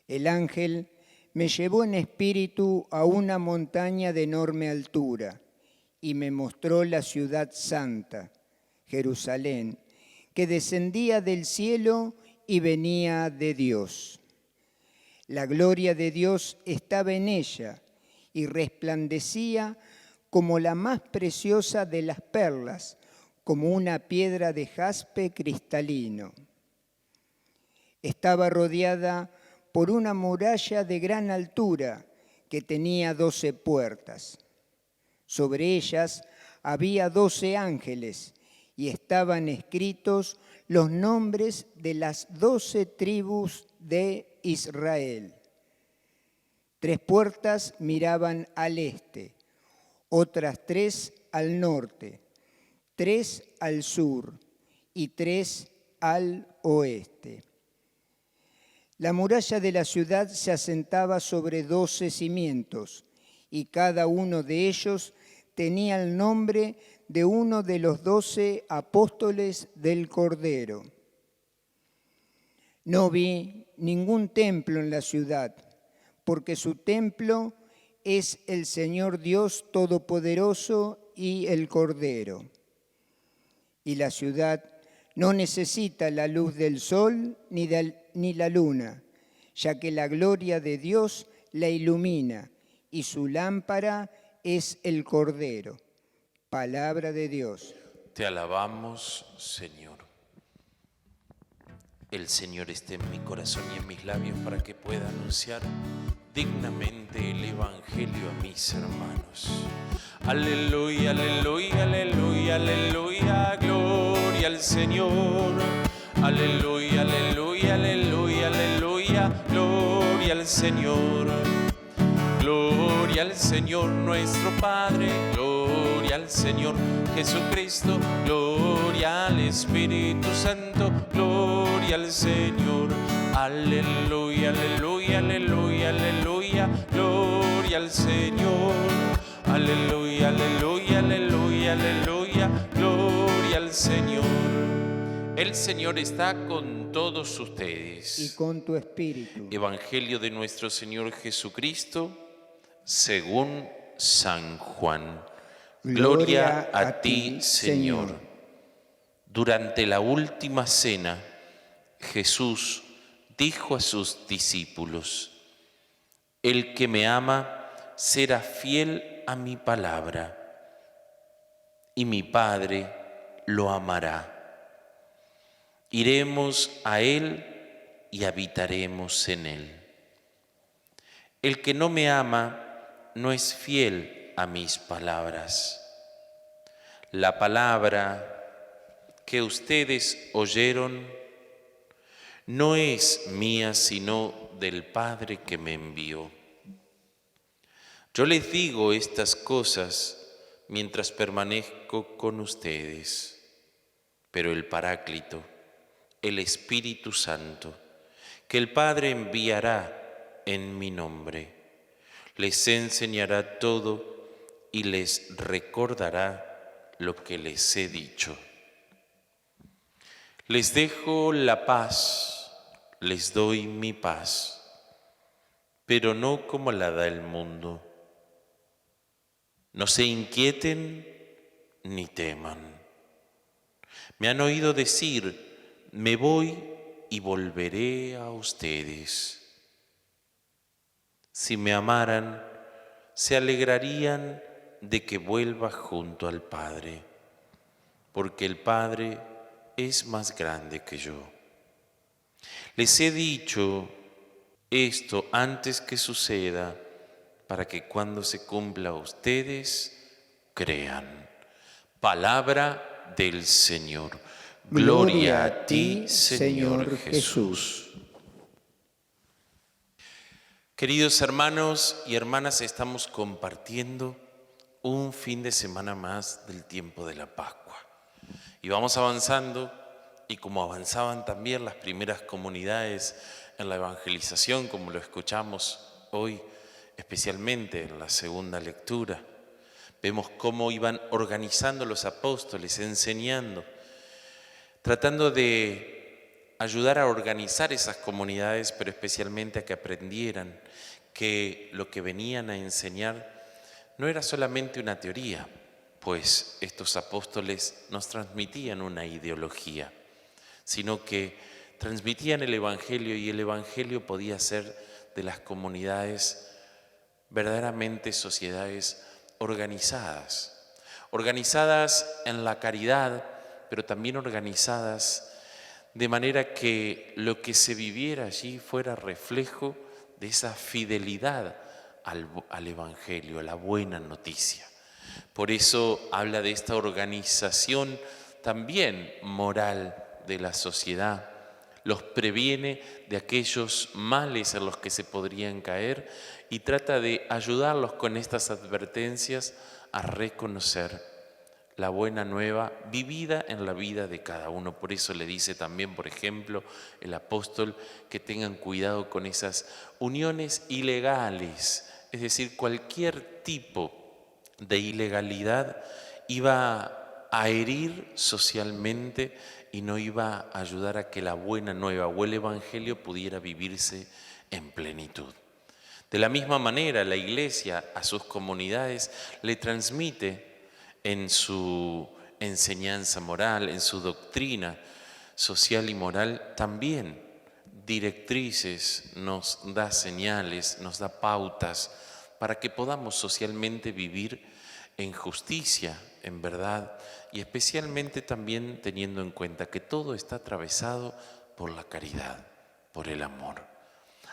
El ángel me llevó en espíritu a una montaña de enorme altura y me mostró la ciudad santa, Jerusalén, que descendía del cielo y venía de Dios. La gloria de Dios estaba en ella y resplandecía como la más preciosa de las perlas, como una piedra de jaspe cristalino. Estaba rodeada por una muralla de gran altura que tenía 12 puertas. Sobre ellas había 12 ángeles y estaban escritos los nombres de las 12 tribus de Israel. 3 puertas miraban al este, otras 3 al norte, 3 al sur y 3 al oeste. La muralla de la ciudad se asentaba sobre 12 cimientos y cada uno de ellos tenía el nombre de uno de los 12 apóstoles del Cordero. No vi ningún templo en la ciudad, porque su templo es el Señor Dios Todopoderoso y el Cordero. Y la ciudad no necesita la luz del sol ni la luna, ya que la gloria de Dios la ilumina y su lámpara es el Cordero. Palabra de Dios. Te alabamos, Señor. El Señor esté en mi corazón y en mis labios para que pueda anunciar dignamente el Evangelio a mis hermanos. Aleluya, aleluya, aleluya, aleluya, gloria al Señor. Aleluya, aleluya, aleluya, aleluya, gloria al Señor. Gloria al Señor nuestro Padre, gloria al Señor Jesucristo, gloria al Espíritu Santo, gloria al Señor. Aleluya, aleluya, aleluya, aleluya, gloria al Señor. Aleluya, aleluya, aleluya, aleluya, gloria al Señor. El Señor está con todos ustedes. Y con tu espíritu. Evangelio de nuestro Señor Jesucristo según San Juan. Gloria a ti, Señor. Durante la última cena, Jesús dijo a sus discípulos: el que me ama será fiel a mi palabra, y mi Padre lo amará. Iremos a él y habitaremos en él. El que no me ama no es fiel a mis palabras. La palabra que ustedes oyeron no es mía, sino del Padre que me envió. Yo les digo estas cosas mientras permanezco con ustedes, pero el Paráclito, el Espíritu Santo, que el Padre enviará en mi nombre, les enseñará todo y les recordará lo que les he dicho. Les dejo la paz, les doy mi paz, pero no como la da el mundo. No se inquieten ni teman. Me han oído decir, me voy y volveré a ustedes. Si me amaran, se alegrarían de que vuelva junto al Padre, porque el Padre es más grande que yo. Les he dicho esto antes que suceda, para que cuando se cumpla ustedes crean. Palabra del Señor. Gloria a ti, Señor Jesús. Queridos hermanos y hermanas, estamos compartiendo un fin de semana más del tiempo de la Pascua. Y vamos avanzando, y como avanzaban también las primeras comunidades en la evangelización, como lo escuchamos hoy, especialmente en la segunda lectura, vemos cómo iban organizando los apóstoles, enseñando, tratando de ayudar a organizar esas comunidades, pero especialmente a que aprendieran que lo que venían a enseñar no era solamente una teoría, pues estos apóstoles nos transmitían una ideología, sino que transmitían el Evangelio, y el Evangelio podía ser de las comunidades verdaderamente sociedades organizadas en la caridad, pero también organizadas de manera que lo que se viviera allí fuera reflejo de esa fidelidad al Evangelio, a la buena noticia. Por eso habla de esta organización también moral de la sociedad, los previene de aquellos males en los que se podrían caer y trata de ayudarlos con estas advertencias a reconocer la buena nueva vivida en la vida de cada uno. Por eso le dice también, por ejemplo, el apóstol, que tengan cuidado con esas uniones ilegales, es decir, cualquier tipo de ilegalidad iba a herir socialmente y no iba a ayudar a que la buena nueva o el Evangelio pudiera vivirse en plenitud. De la misma manera, la Iglesia a sus comunidades le transmite en su enseñanza moral, en su doctrina social y moral, también directrices, nos da señales, nos da pautas para que podamos socialmente vivir en justicia, en verdad, y especialmente también teniendo en cuenta que todo está atravesado por la caridad, por el amor.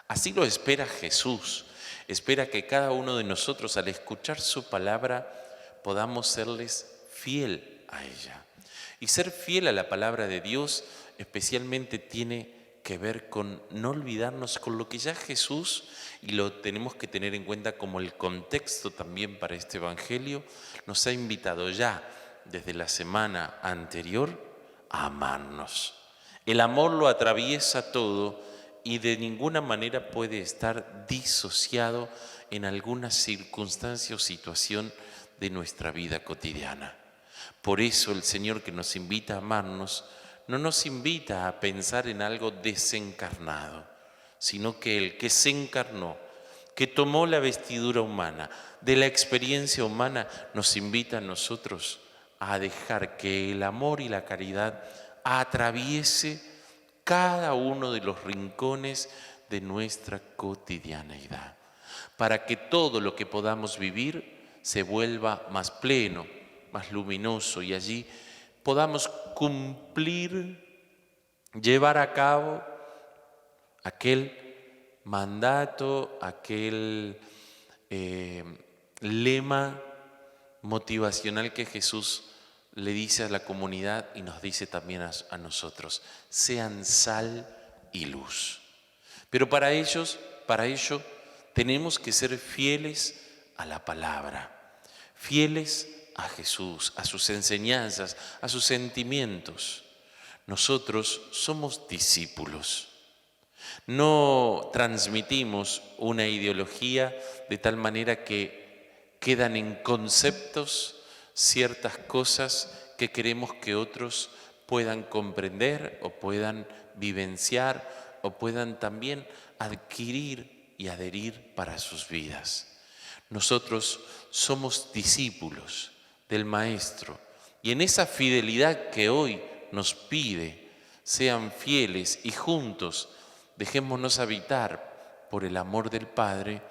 Así lo espera Jesús, espera que cada uno de nosotros, al escuchar su palabra, podamos serles fiel a ella. Y ser fiel a la palabra de Dios especialmente tiene que ver con no olvidarnos con lo que ya Jesús, y lo tenemos que tener en cuenta como el contexto también para este Evangelio, nos ha invitado ya desde la semana anterior a amarnos. El amor lo atraviesa todo y de ninguna manera puede estar disociado en alguna circunstancia o situación de nuestra vida cotidiana. Por eso el Señor, que nos invita a amarnos, no nos invita a pensar en algo desencarnado, sino que el que se encarnó, que tomó la vestidura humana, de la experiencia humana, nos invita a nosotros a dejar que el amor y la caridad atraviese cada uno de los rincones de nuestra cotidianeidad, para que todo lo que podamos vivir se vuelva más pleno, más luminoso, y allí podamos cumplir, llevar a cabo aquel mandato, aquel lema motivacional que Jesús le dice a la comunidad y nos dice también a nosotros: sean sal y luz. Pero para ello tenemos que ser fieles a la palabra, fieles a Jesús, a sus enseñanzas, a sus sentimientos. Nosotros somos discípulos. No transmitimos una ideología de tal manera que quedan en conceptos ciertas cosas que queremos que otros puedan comprender o puedan vivenciar o puedan también adquirir y adherir para sus vidas. Nosotros somos discípulos del Maestro y en esa fidelidad que hoy nos pide, sean fieles y juntos dejémonos habitar por el amor del Padre.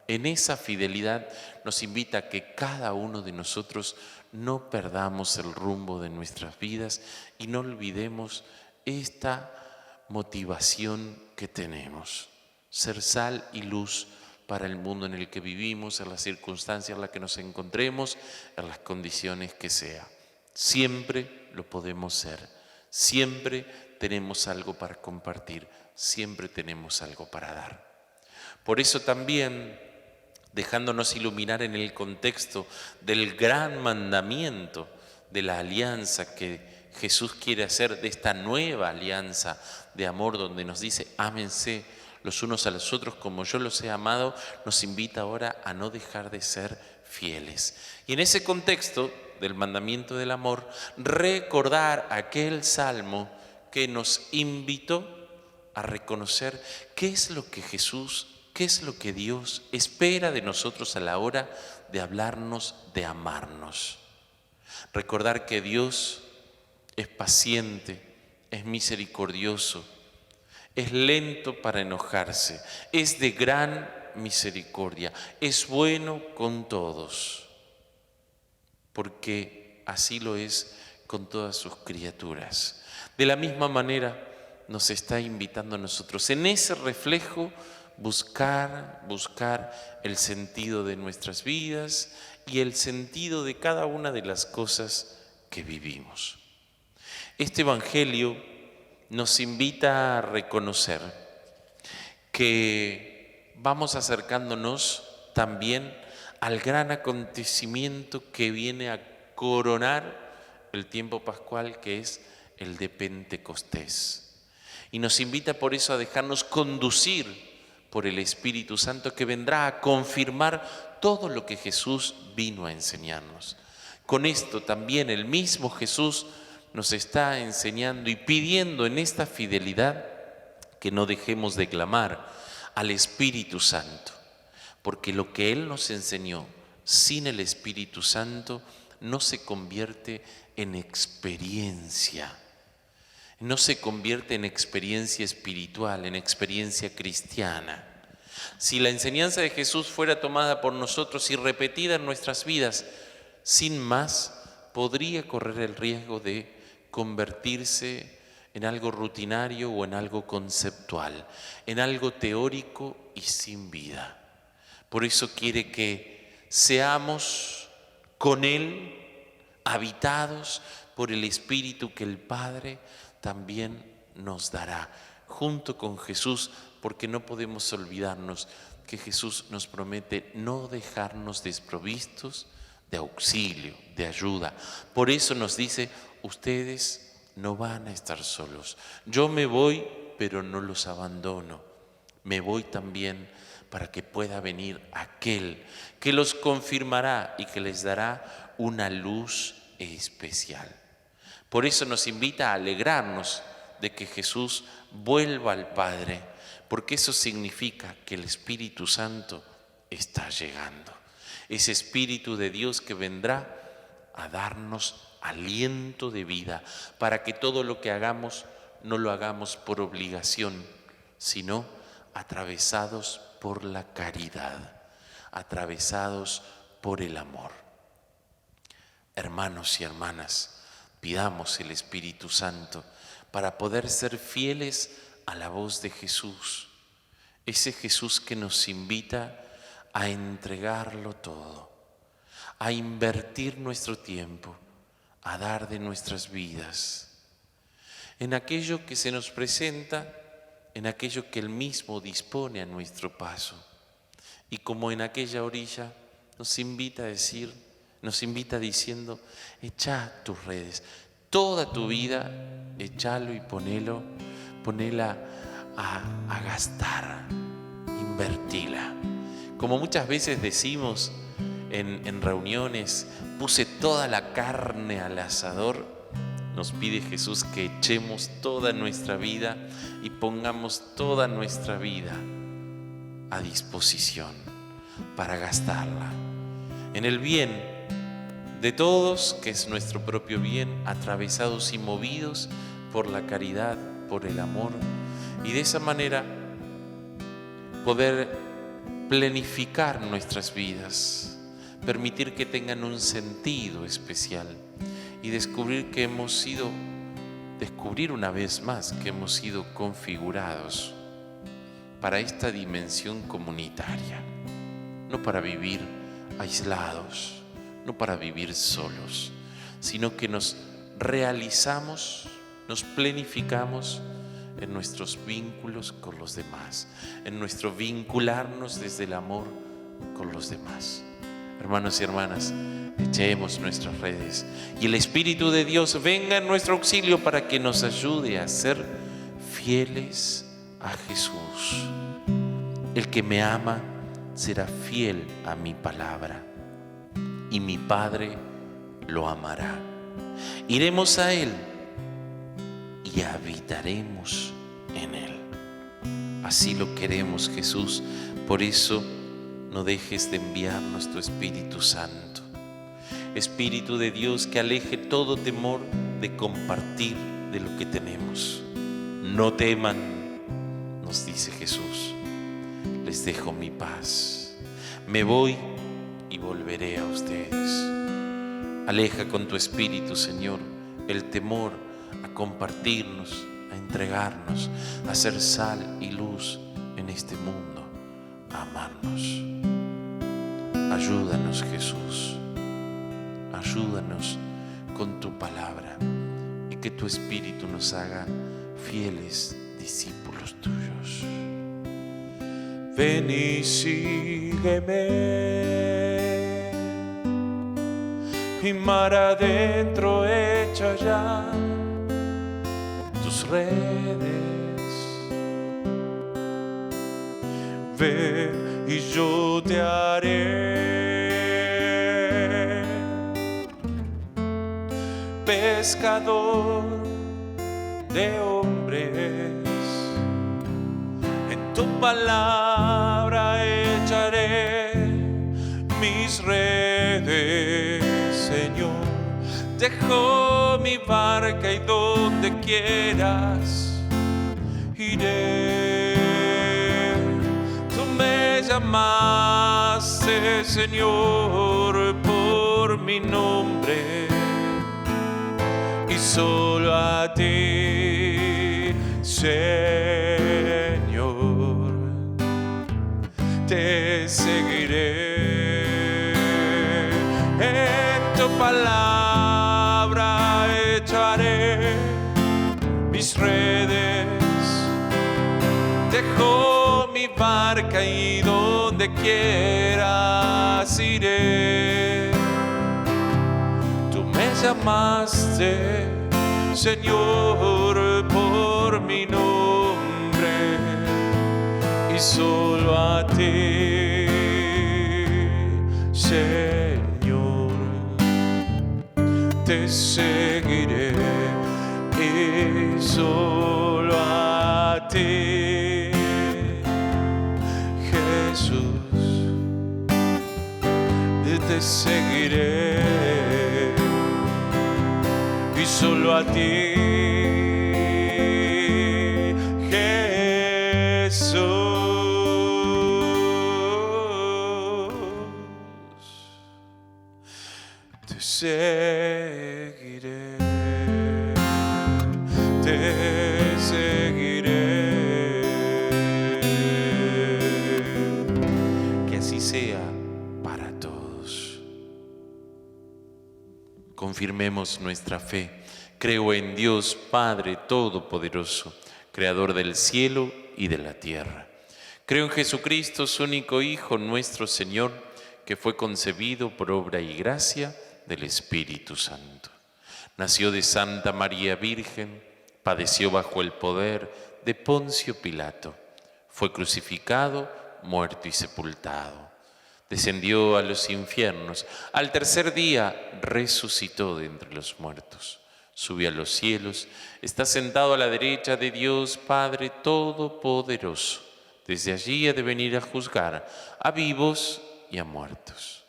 En esa fidelidad nos invita a que cada uno de nosotros no perdamos el rumbo de nuestras vidas y no olvidemos esta motivación que tenemos: ser sal y luz para el mundo en el que vivimos, en las circunstancias en las que nos encontremos, en las condiciones que sea. Siempre lo podemos ser, siempre tenemos algo para compartir, siempre tenemos algo para dar. Por eso también, dejándonos iluminar en el contexto del gran mandamiento de la alianza que Jesús quiere hacer, de esta nueva alianza de amor donde nos dice: ámense los unos a los otros como yo los he amado, nos invita ahora a no dejar de ser fieles. Y en ese contexto del mandamiento del amor, recordar aquel salmo que nos invitó a reconocer qué es lo que Jesús, qué es lo que Dios espera de nosotros a la hora de hablarnos, de amarnos. Recordar que Dios es paciente, es misericordioso, es lento para enojarse, es de gran misericordia, es bueno con todos, porque así lo es con todas sus criaturas. De la misma manera nos está invitando a nosotros en ese reflejo buscar el sentido de nuestras vidas y el sentido de cada una de las cosas que vivimos. Este Evangelio nos invita a reconocer que vamos acercándonos también al gran acontecimiento que viene a coronar el tiempo pascual, que es el de Pentecostés. Y nos invita por eso a dejarnos conducir por el Espíritu Santo, que vendrá a confirmar todo lo que Jesús vino a enseñarnos. Con esto también el mismo Jesús nos está enseñando y pidiendo en esta fidelidad que no dejemos de clamar al Espíritu Santo, porque lo que Él nos enseñó sin el Espíritu Santo no se convierte en experiencia, no se convierte en experiencia espiritual, en experiencia cristiana. Si la enseñanza de Jesús fuera tomada por nosotros y repetida en nuestras vidas, sin más, podría correr el riesgo de convertirse en algo rutinario o en algo conceptual, en algo teórico y sin vida. Por eso quiere que seamos con Él habitados por el Espíritu que el Padre también nos dará, junto con Jesús, porque no podemos olvidarnos que Jesús nos promete no dejarnos desprovistos de auxilio, de ayuda. Por eso nos dice: ustedes no van a estar solos. Yo me voy, pero no los abandono. Me voy también para que pueda venir aquel que los confirmará y que les dará una luz especial. Por eso nos invita a alegrarnos de que Jesús vuelva al Padre, porque eso significa que el Espíritu Santo está llegando. Ese Espíritu de Dios que vendrá a darnos aliento de vida, para que todo lo que hagamos no lo hagamos por obligación, sino atravesados por la caridad, atravesados por el amor. Hermanos y hermanas, pidamos el Espíritu Santo para poder ser fieles a la voz de Jesús, ese Jesús que nos invita a entregarlo todo, a invertir nuestro tiempo, a dar de nuestras vidas, en aquello que se nos presenta, en aquello que Él mismo dispone a nuestro paso. Y como en aquella orilla nos invita diciendo: echa tus redes, toda tu vida, échalo y ponela a gastar, invertila. Como muchas veces decimos en reuniones: puse toda la carne al asador. nos pide Jesús que echemos toda nuestra vida y pongamos toda nuestra vida a disposición para gastarla en el bien de todos, que es nuestro propio bien, atravesados y movidos por la caridad, por el amor, y de esa manera poder planificar nuestras vidas, permitir que tengan un sentido especial y descubrir una vez más que hemos sido configurados para esta dimensión comunitaria, no para vivir aislados, no para vivir solos, sino que nos realizamos, nos planificamos en nuestros vínculos con los demás, en nuestro vincularnos desde el amor con los demás. Hermanos y hermanas, echemos nuestras redes y el Espíritu de Dios venga en nuestro auxilio para que nos ayude a ser fieles a Jesús. El que me ama será fiel a mi palabra y mi Padre lo amará. Iremos a Él y habitaremos en Él. Así lo queremos, Jesús. Por eso no dejes de enviarnos tu Espíritu Santo. Espíritu de Dios, que aleje todo temor de compartir de lo que tenemos. No teman, nos dice Jesús. Les dejo mi paz. Me voy y volveré a ustedes. Aleja con tu Espíritu, Señor, el temor a compartirnos, a entregarnos, a ser sal y luz en este mundo, a amarnos. Ayúdanos, Jesús. Ayúdanos con tu palabra y que tu Espíritu nos haga fieles discípulos tuyos. Ven y sígueme, y mar adentro echa ya tus redes. Ve y yo te haré pescador de hombres. En tu palabra echaré mis redes, Señor. Dejo mi barca y donde quieras iré. Tú me llamaste, Señor, por mi nombre, y solo a ti, Señor, te seguiré. En tu palabra echaré mis redes, dejo mi barca y donde quieras iré. Tú me llamaste, Señor, por mi nombre, y solo a ti, Señor, te seguiré, y solo a ti, Jesús, te seguiré, y solo a ti, Jesús, te seguiré, te seguiré. Que así sea para todos. Confirmemos nuestra fe. Creo en Dios Padre Todopoderoso, Creador del cielo y de la tierra. Creo en Jesucristo, su único Hijo, nuestro Señor, que fue concebido por obra y gracia del Espíritu Santo. Nació de Santa María Virgen, padeció bajo el poder de Poncio Pilato, fue crucificado, muerto y sepultado. Descendió a los infiernos, al tercer día resucitó de entre los muertos, Sube a los cielos, está sentado a la derecha de Dios Padre Todopoderoso. Desde allí ha de venir a juzgar a vivos y a muertos.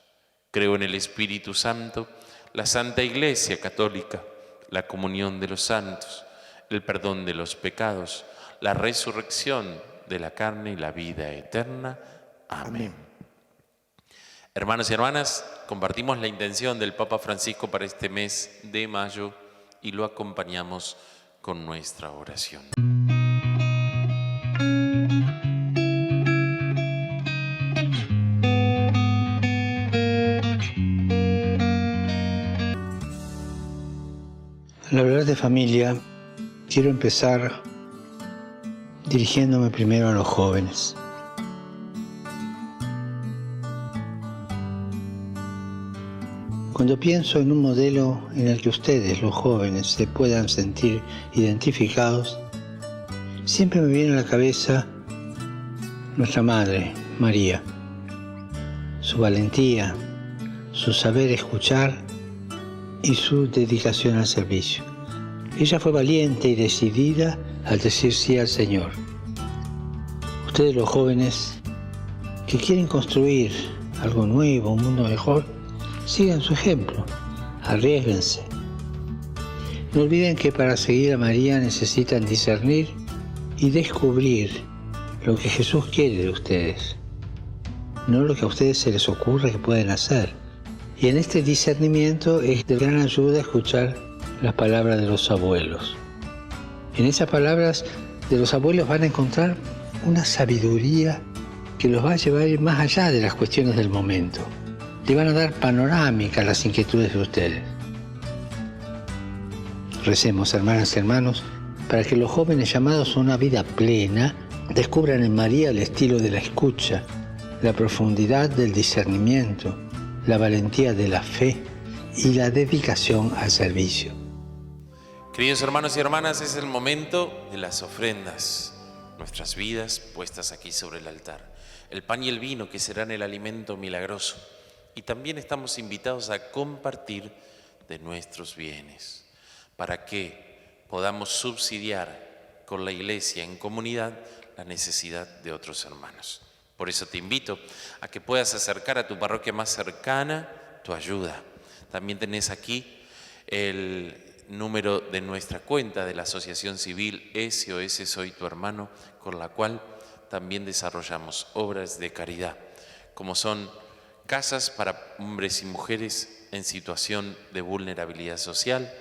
Creo en el Espíritu Santo, la Santa Iglesia Católica, la comunión de los santos, el perdón de los pecados, la resurrección de la carne y la vida eterna. Amén. Hermanos y hermanas, compartimos la intención del Papa Francisco para este mes de mayo y lo acompañamos con nuestra oración. Al hablar de familia, quiero empezar dirigiéndome primero a los jóvenes. Cuando pienso en un modelo en el que ustedes, los jóvenes, se puedan sentir identificados, siempre me viene a la cabeza nuestra Madre, María, su valentía, su saber escuchar y su dedicación al servicio. Ella fue valiente y decidida al decir sí al Señor. Ustedes, los jóvenes, que quieren construir algo nuevo, un mundo mejor, sigan su ejemplo, arriésguense. No olviden que para seguir a María necesitan discernir y descubrir lo que Jesús quiere de ustedes, no lo que a ustedes se les ocurre que pueden hacer. Y en este discernimiento es de gran ayuda escuchar las palabras de los abuelos. En esas palabras de los abuelos van a encontrar una sabiduría que los va a llevar a ir más allá de las cuestiones del momento. Le van a dar panorámica a las inquietudes de ustedes. Recemos, hermanas y hermanos, para que los jóvenes llamados a una vida plena descubran en María el estilo de la escucha, la profundidad del discernimiento, la valentía de la fe y la dedicación al servicio. Queridos hermanos y hermanas, es el momento de las ofrendas, nuestras vidas puestas aquí sobre el altar, el pan y el vino que serán el alimento milagroso. Y también estamos invitados a compartir de nuestros bienes para que podamos subsidiar con la Iglesia en comunidad la necesidad de otros hermanos. Por eso te invito a que puedas acercar a tu parroquia más cercana tu ayuda. También tenés aquí el número de nuestra cuenta de la Asociación Civil SOS Soy Tu Hermano, con la cual también desarrollamos obras de caridad, como son casas para hombres y mujeres en situación de vulnerabilidad social,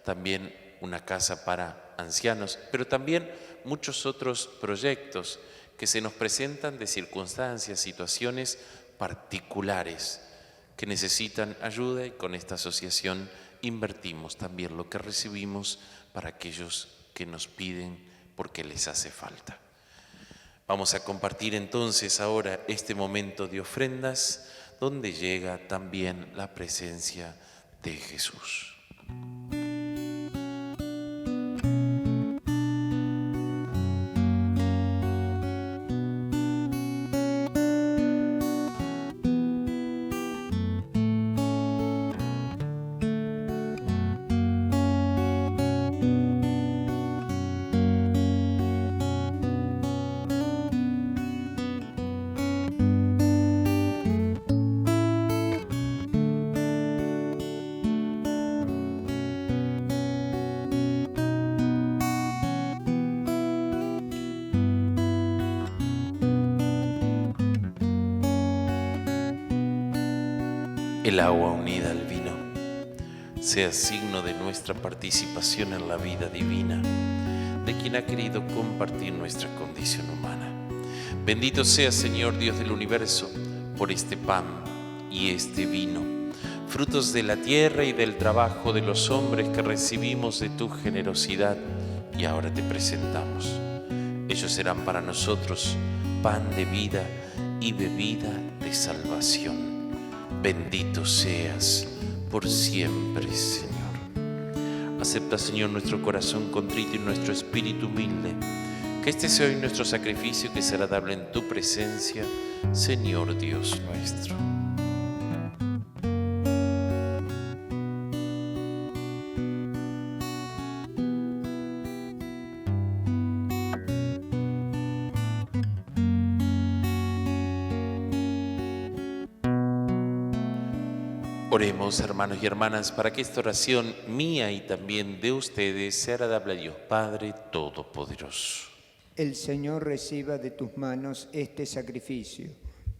también una casa para ancianos, pero también muchos otros proyectos que se nos presentan de circunstancias, situaciones particulares que necesitan ayuda, y con esta asociación invertimos también lo que recibimos para aquellos que nos piden porque les hace falta. Vamos a compartir entonces ahora este momento de ofrendas, donde llega también la presencia de Jesús. El agua unida al vino sea signo de nuestra participación en la vida divina de quien ha querido compartir nuestra condición humana. Bendito sea, Señor Dios del universo, por este pan y este vino, frutos de la tierra y del trabajo de los hombres que recibimos de tu generosidad y ahora te presentamos. Ellos serán para nosotros pan de vida y bebida de salvación. Bendito seas por siempre, Señor. Acepta, Señor, nuestro corazón contrito y nuestro espíritu humilde. Que este sea hoy nuestro sacrificio, que será agradable en tu presencia, Señor Dios nuestro. Oremos, hermanos y hermanas, para que esta oración mía y también de ustedes sea agradable a Dios Padre Todopoderoso. El Señor reciba de tus manos este sacrificio,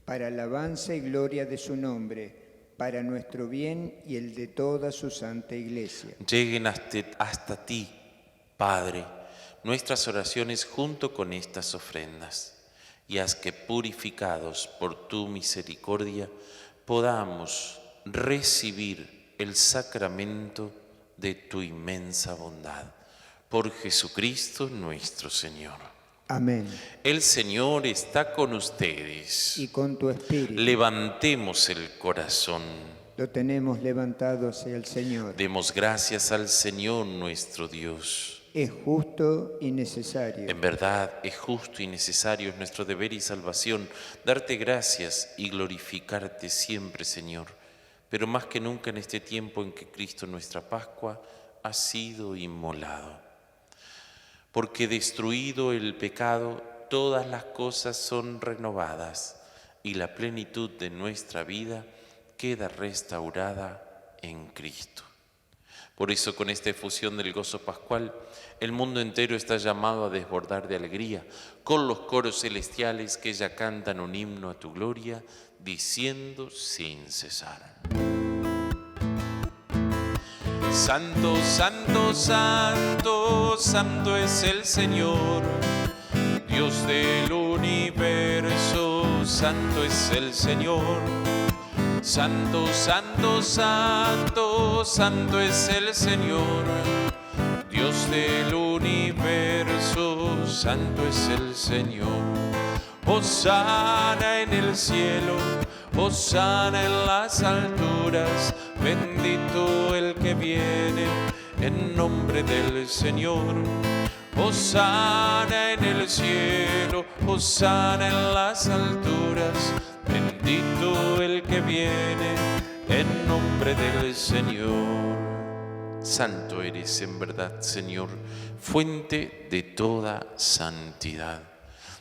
para alabanza y gloria de su nombre, para nuestro bien y el de toda su santa Iglesia. Lleguen hasta ti, Padre, nuestras oraciones junto con estas ofrendas, y haz que, purificados por tu misericordia, podamos recibir el sacramento de tu inmensa bondad. Por Jesucristo nuestro Señor. Amén. El Señor está con ustedes. Y con tu espíritu. Levantemos el corazón. Lo tenemos levantado hacia el Señor. Demos gracias al Señor nuestro Dios. Es justo y necesario. En verdad, es justo y necesario, es nuestro deber y salvación, darte gracias y glorificarte siempre, Señor. Pero más que nunca en este tiempo en que Cristo, nuestra Pascua, ha sido inmolado. Porque destruido el pecado, todas las cosas son renovadas y la plenitud de nuestra vida queda restaurada en Cristo. Por eso, con esta efusión del gozo pascual, el mundo entero está llamado a desbordar de alegría con los coros celestiales que ya cantan un himno a tu gloria, diciendo sin cesar: Santo, santo, santo, santo es el Señor, Dios del universo, santo es el Señor. Santo, santo, santo, santo es el Señor, Dios del universo, santo es el Señor. Hosana en el cielo, hosana en las alturas, bendito el que viene en nombre del Señor. Hosana en el cielo, hosana en las alturas, bendito el que viene en nombre del Señor. Santo eres en verdad, Señor, fuente de toda santidad.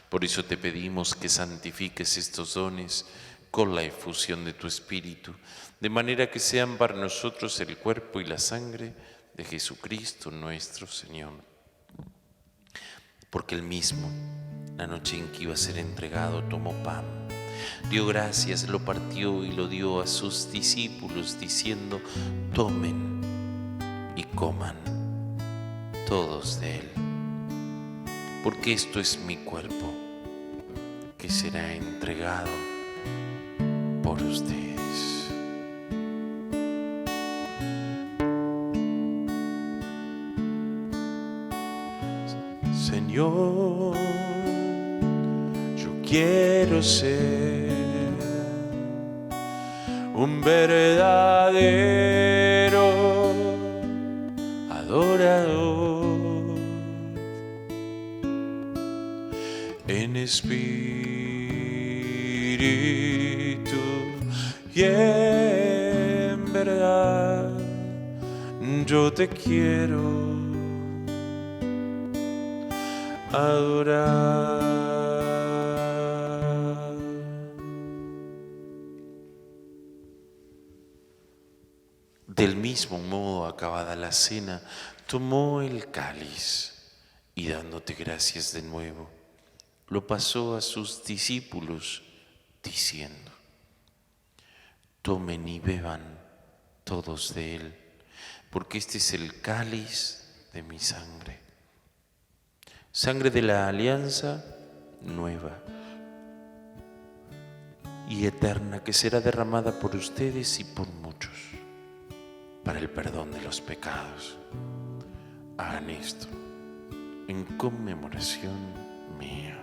Por eso te pedimos que santifiques estos dones con la efusión de tu Espíritu, de manera que sean para nosotros el cuerpo y la sangre de Jesucristo nuestro Señor. Porque él mismo, la noche en que iba a ser entregado, tomó pan, dio gracias, lo partió y lo dio a sus discípulos, diciendo: tomen y coman todos de él, porque esto es mi cuerpo, que será entregado por ustedes. Señor, yo quiero ser un verdadero adorador, en espíritu y en verdad. Yo te quiero adorar. Del mismo modo, acabada la cena, tomó el cáliz y, dándote gracias de nuevo, lo pasó a sus discípulos, diciendo: tomen y beban todos de él, porque este es el cáliz de mi sangre, sangre de la alianza nueva y eterna, que será derramada por ustedes y por muchos para el perdón de los pecados. Hagan esto en conmemoración mía.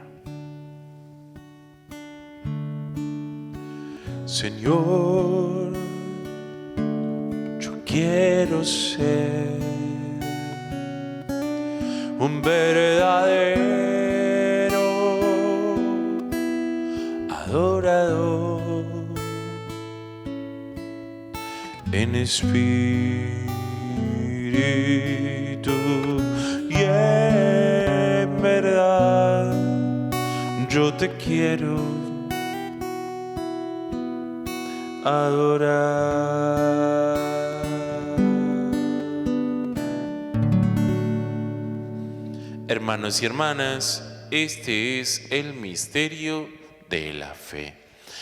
Señor, yo quiero ser un verdadero adorador, en espíritu y en verdad. Yo te quiero adorar. Hermanos y hermanas, este es el misterio de la fe.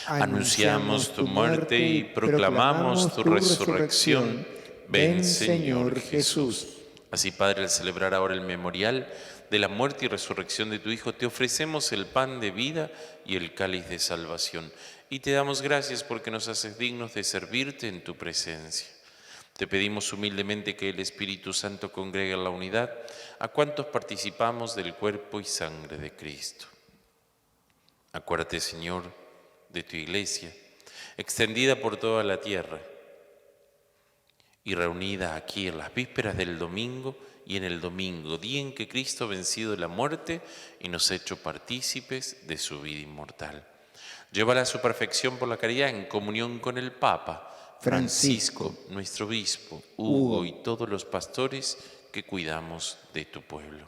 Anunciamos tu muerte y proclamamos tu resurrección. Ven, Señor Jesús. Así, Padre, al celebrar ahora el memorial de la muerte y resurrección de tu Hijo, te ofrecemos el pan de vida y el cáliz de salvación. Y te damos gracias porque nos haces dignos de servirte en tu presencia. Te pedimos humildemente que el Espíritu Santo congregue en la unidad a cuantos participamos del cuerpo y sangre de Cristo. Acuérdate, Señor, de tu Iglesia, extendida por toda la tierra y reunida aquí en las vísperas del domingo y en el domingo, día en que Cristo ha vencido la muerte y nos ha hecho partícipes de su vida inmortal. Llévala a su perfección por la caridad en comunión con el Papa Francisco, nuestro obispo, Hugo y todos los pastores que cuidamos de tu pueblo.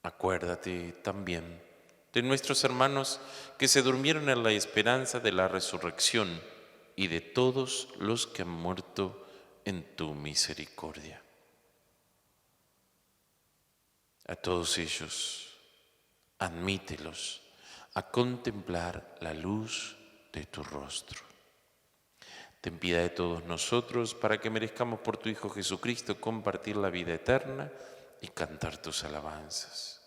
Acuérdate también de nuestros hermanos que se durmieron en la esperanza de la resurrección y de todos los que han muerto en tu misericordia. A todos ellos, admítelos a contemplar la luz de tu rostro. Ten piedad de todos nosotros para que merezcamos por tu Hijo Jesucristo compartir la vida eterna y cantar tus alabanzas.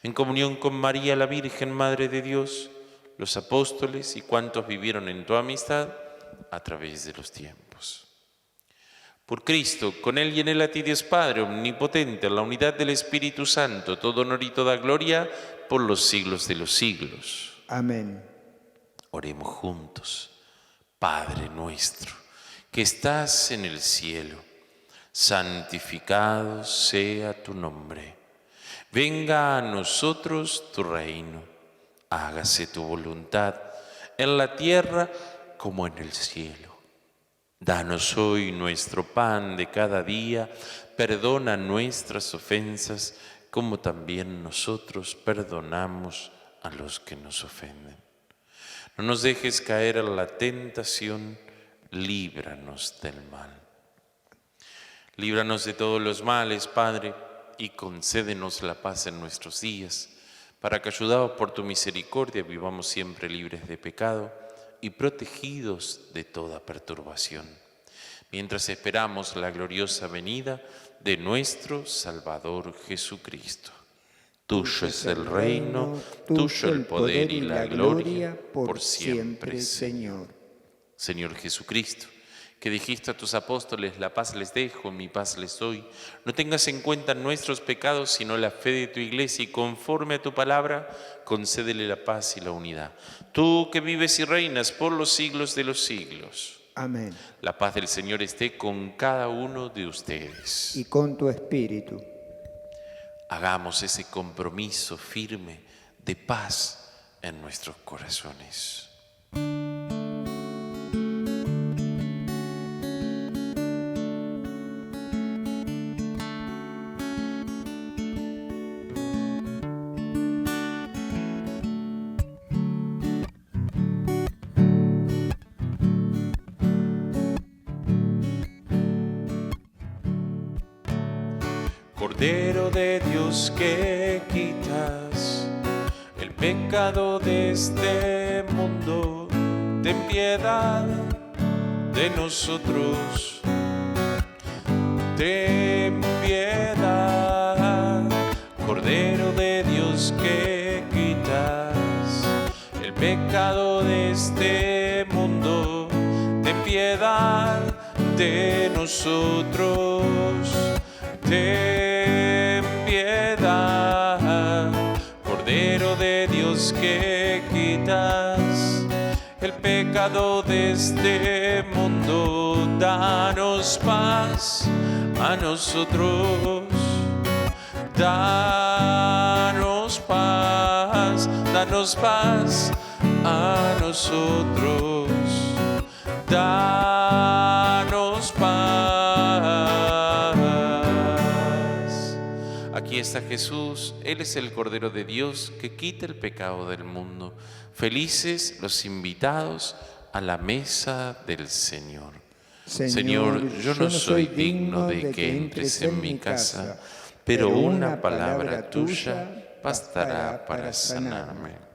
En comunión con María, la Virgen, Madre de Dios, los apóstoles y cuantos vivieron en tu amistad a través de los tiempos. Por Cristo, con Él y en Él a ti, Dios Padre omnipotente, en la unidad del Espíritu Santo, todo honor y toda gloria por los siglos de los siglos. Amén. Oremos juntos. Padre nuestro, que estás en el cielo, santificado sea tu nombre. Venga a nosotros tu reino. Hágase tu voluntad en la tierra como en el cielo. Danos hoy nuestro pan de cada día. Perdona nuestras ofensas, como también nosotros perdonamos a los que nos ofenden. No nos dejes caer en la tentación, líbranos del mal. Líbranos de todos los males, Padre, y concédenos la paz en nuestros días, para que, ayudados por tu misericordia, vivamos siempre libres de pecado y protegidos de toda perturbación, mientras esperamos la gloriosa venida de nuestro Salvador Jesucristo. Tuyo es el reino, tuyo el poder y la gloria, por siempre, Señor. Señor Jesucristo, que dijiste a tus apóstoles, la paz les dejo, mi paz les doy, no tengas en cuenta nuestros pecados, sino la fe de tu Iglesia, y conforme a tu palabra, concédele la paz y la unidad. Tú que vives y reinas por los siglos de los siglos. Amén. La paz del Señor esté con cada uno de ustedes. Y con tu espíritu. Hagamos ese compromiso firme de paz en nuestros corazones. Cordero de Dios, que quitas el pecado de este mundo, ten piedad de nosotros. Ten piedad, Cordero de Dios, que quitas el pecado de este mundo, ten piedad de nosotros. Ten piedad, Cordero de Dios, que quitas el pecado de este mundo. Danos paz a nosotros, danos paz a nosotros, danos paz. Aquí está Jesús, Él es el Cordero de Dios que quita el pecado del mundo. Felices los invitados a la mesa del Señor. Señor, yo no soy digno de que entres en mi casa, pero una palabra tuya bastará para sanarme.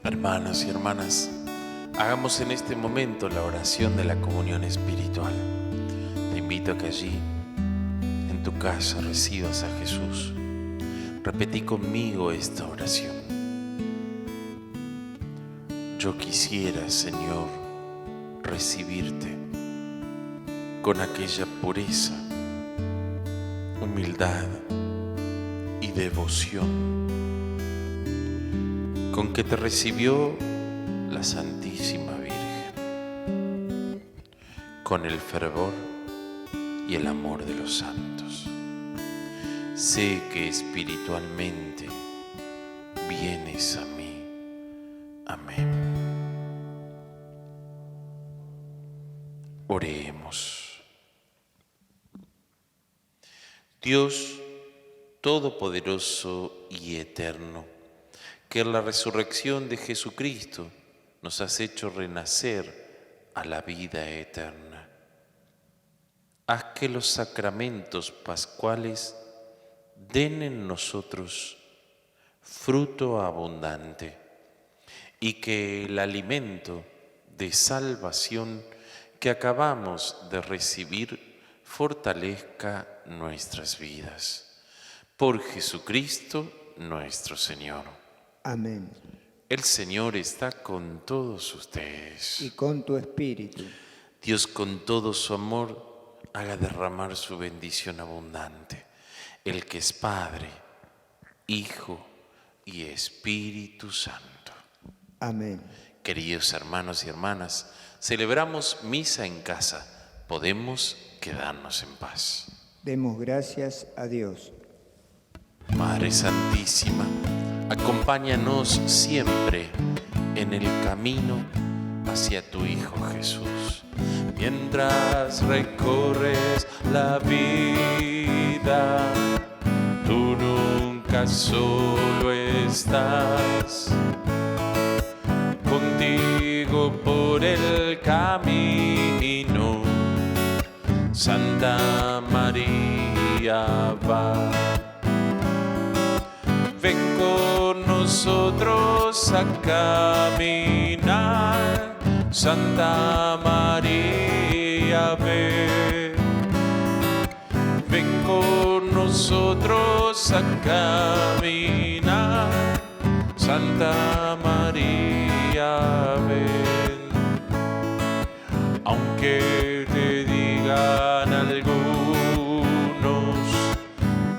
Hermanos y hermanas, hagamos en este momento la oración de la comunión espiritual. Te invito a que allí, en tu casa, recibas a Jesús. Repetí conmigo esta oración. Yo quisiera, Señor, recibirte con aquella pureza, humildad y devoción con que te recibió la Santísima Virgen, con el fervor y el amor de los santos. Sé que espiritualmente vienes a mí. Amén. Oremos. Dios Todopoderoso y Eterno, que en la resurrección de Jesucristo nos has hecho renacer a la vida eterna. Haz que los sacramentos pascuales den en nosotros fruto abundante y que el alimento de salvación que acabamos de recibir fortalezca nuestras vidas. Por Jesucristo nuestro Señor. Amén. El Señor está con todos ustedes. Y con tu espíritu. Dios, con todo su amor, haga derramar su bendición abundante. El que es Padre, Hijo y Espíritu Santo. Amén. Queridos hermanos y hermanas, celebramos misa en casa. Podemos quedarnos en paz. Demos gracias a Dios. Madre Santísima, acompáñanos siempre en el camino hacia tu Hijo Jesús. Mientras recorres la vida, tú nunca solo estás. Contigo por el camino, Santa María va. Ven con nosotros a caminar, Santa María, ven. Ven con nosotros a caminar, Santa María, ven. Aunque te digan algunos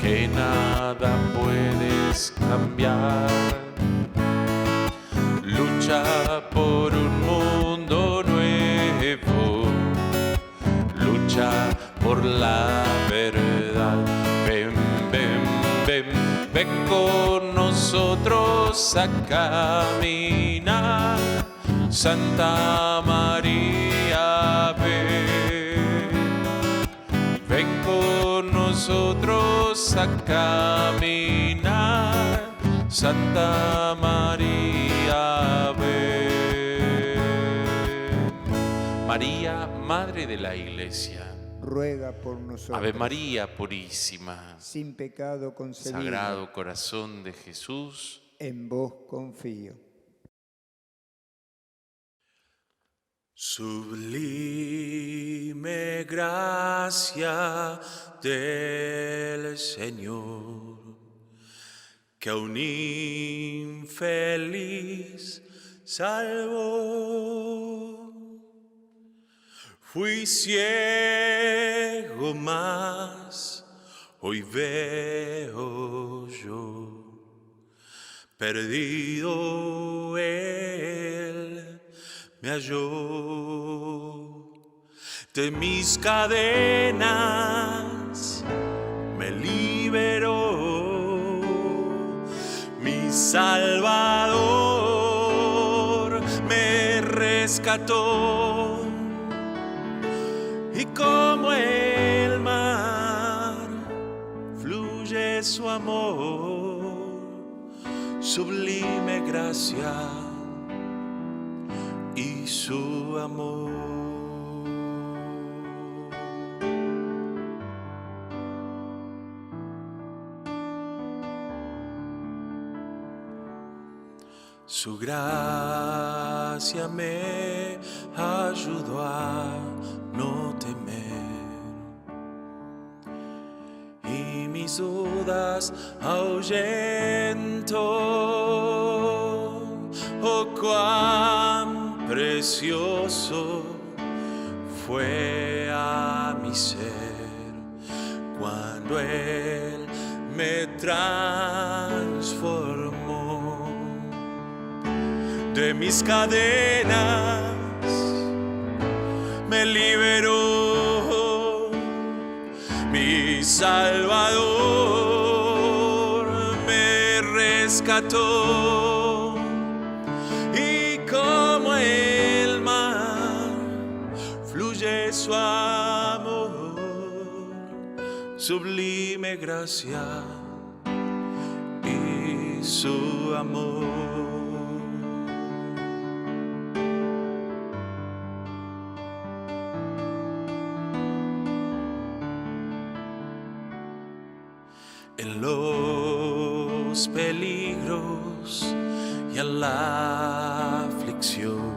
que nada puedes cambiar, lucha por un nosotros a caminar. Santa María, ven con nosotros a caminar. Santa María, ven. María, Madre de la Iglesia, ruega por nosotros. Ave María Purísima, sin pecado concebido. Sagrado Corazón de Jesús, en vos confío. Sublime gracia del Señor, que a un infeliz salvó. Fui ciego, mas hoy veo yo. Perdido él me halló. De mis cadenas me liberó. Mi Salvador me rescató. Y como el mar fluye su amor, sublime gracia y su amor. Su gracia me ayudó a no temer y mis dudas ahuyentó. Oh, cuán precioso fue a mi ser cuando Él me transformó. De mis cadenas me liberó. Mi Salvador me rescató. Y como el mar fluye su amor, sublime gracia y su amor. En los peligros y en la aflicción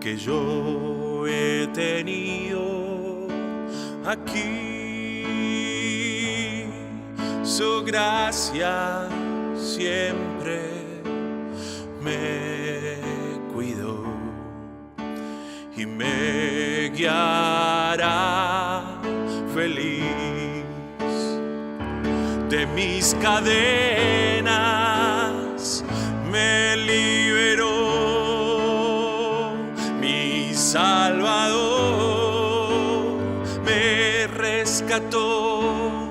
que yo he tenido aquí, su gracia siempre me cuidó y me guiará feliz. De mis cadenas me liberó. Mi Salvador me rescató.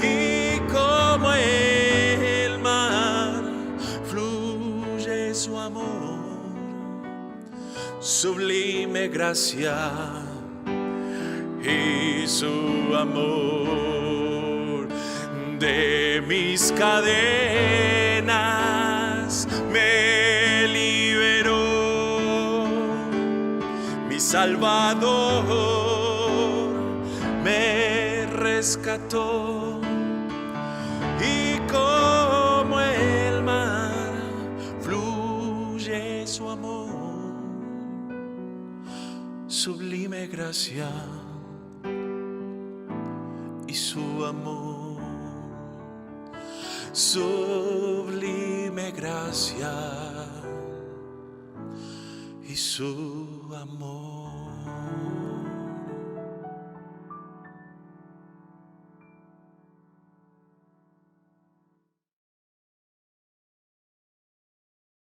Y como el mar fluye su amor, sublime gracia y su amor. De mis cadenas me liberó. Mi Salvador me rescató. Y como el mar fluye su amor, sublime gracia y su amor. Sublime gracia y su amor.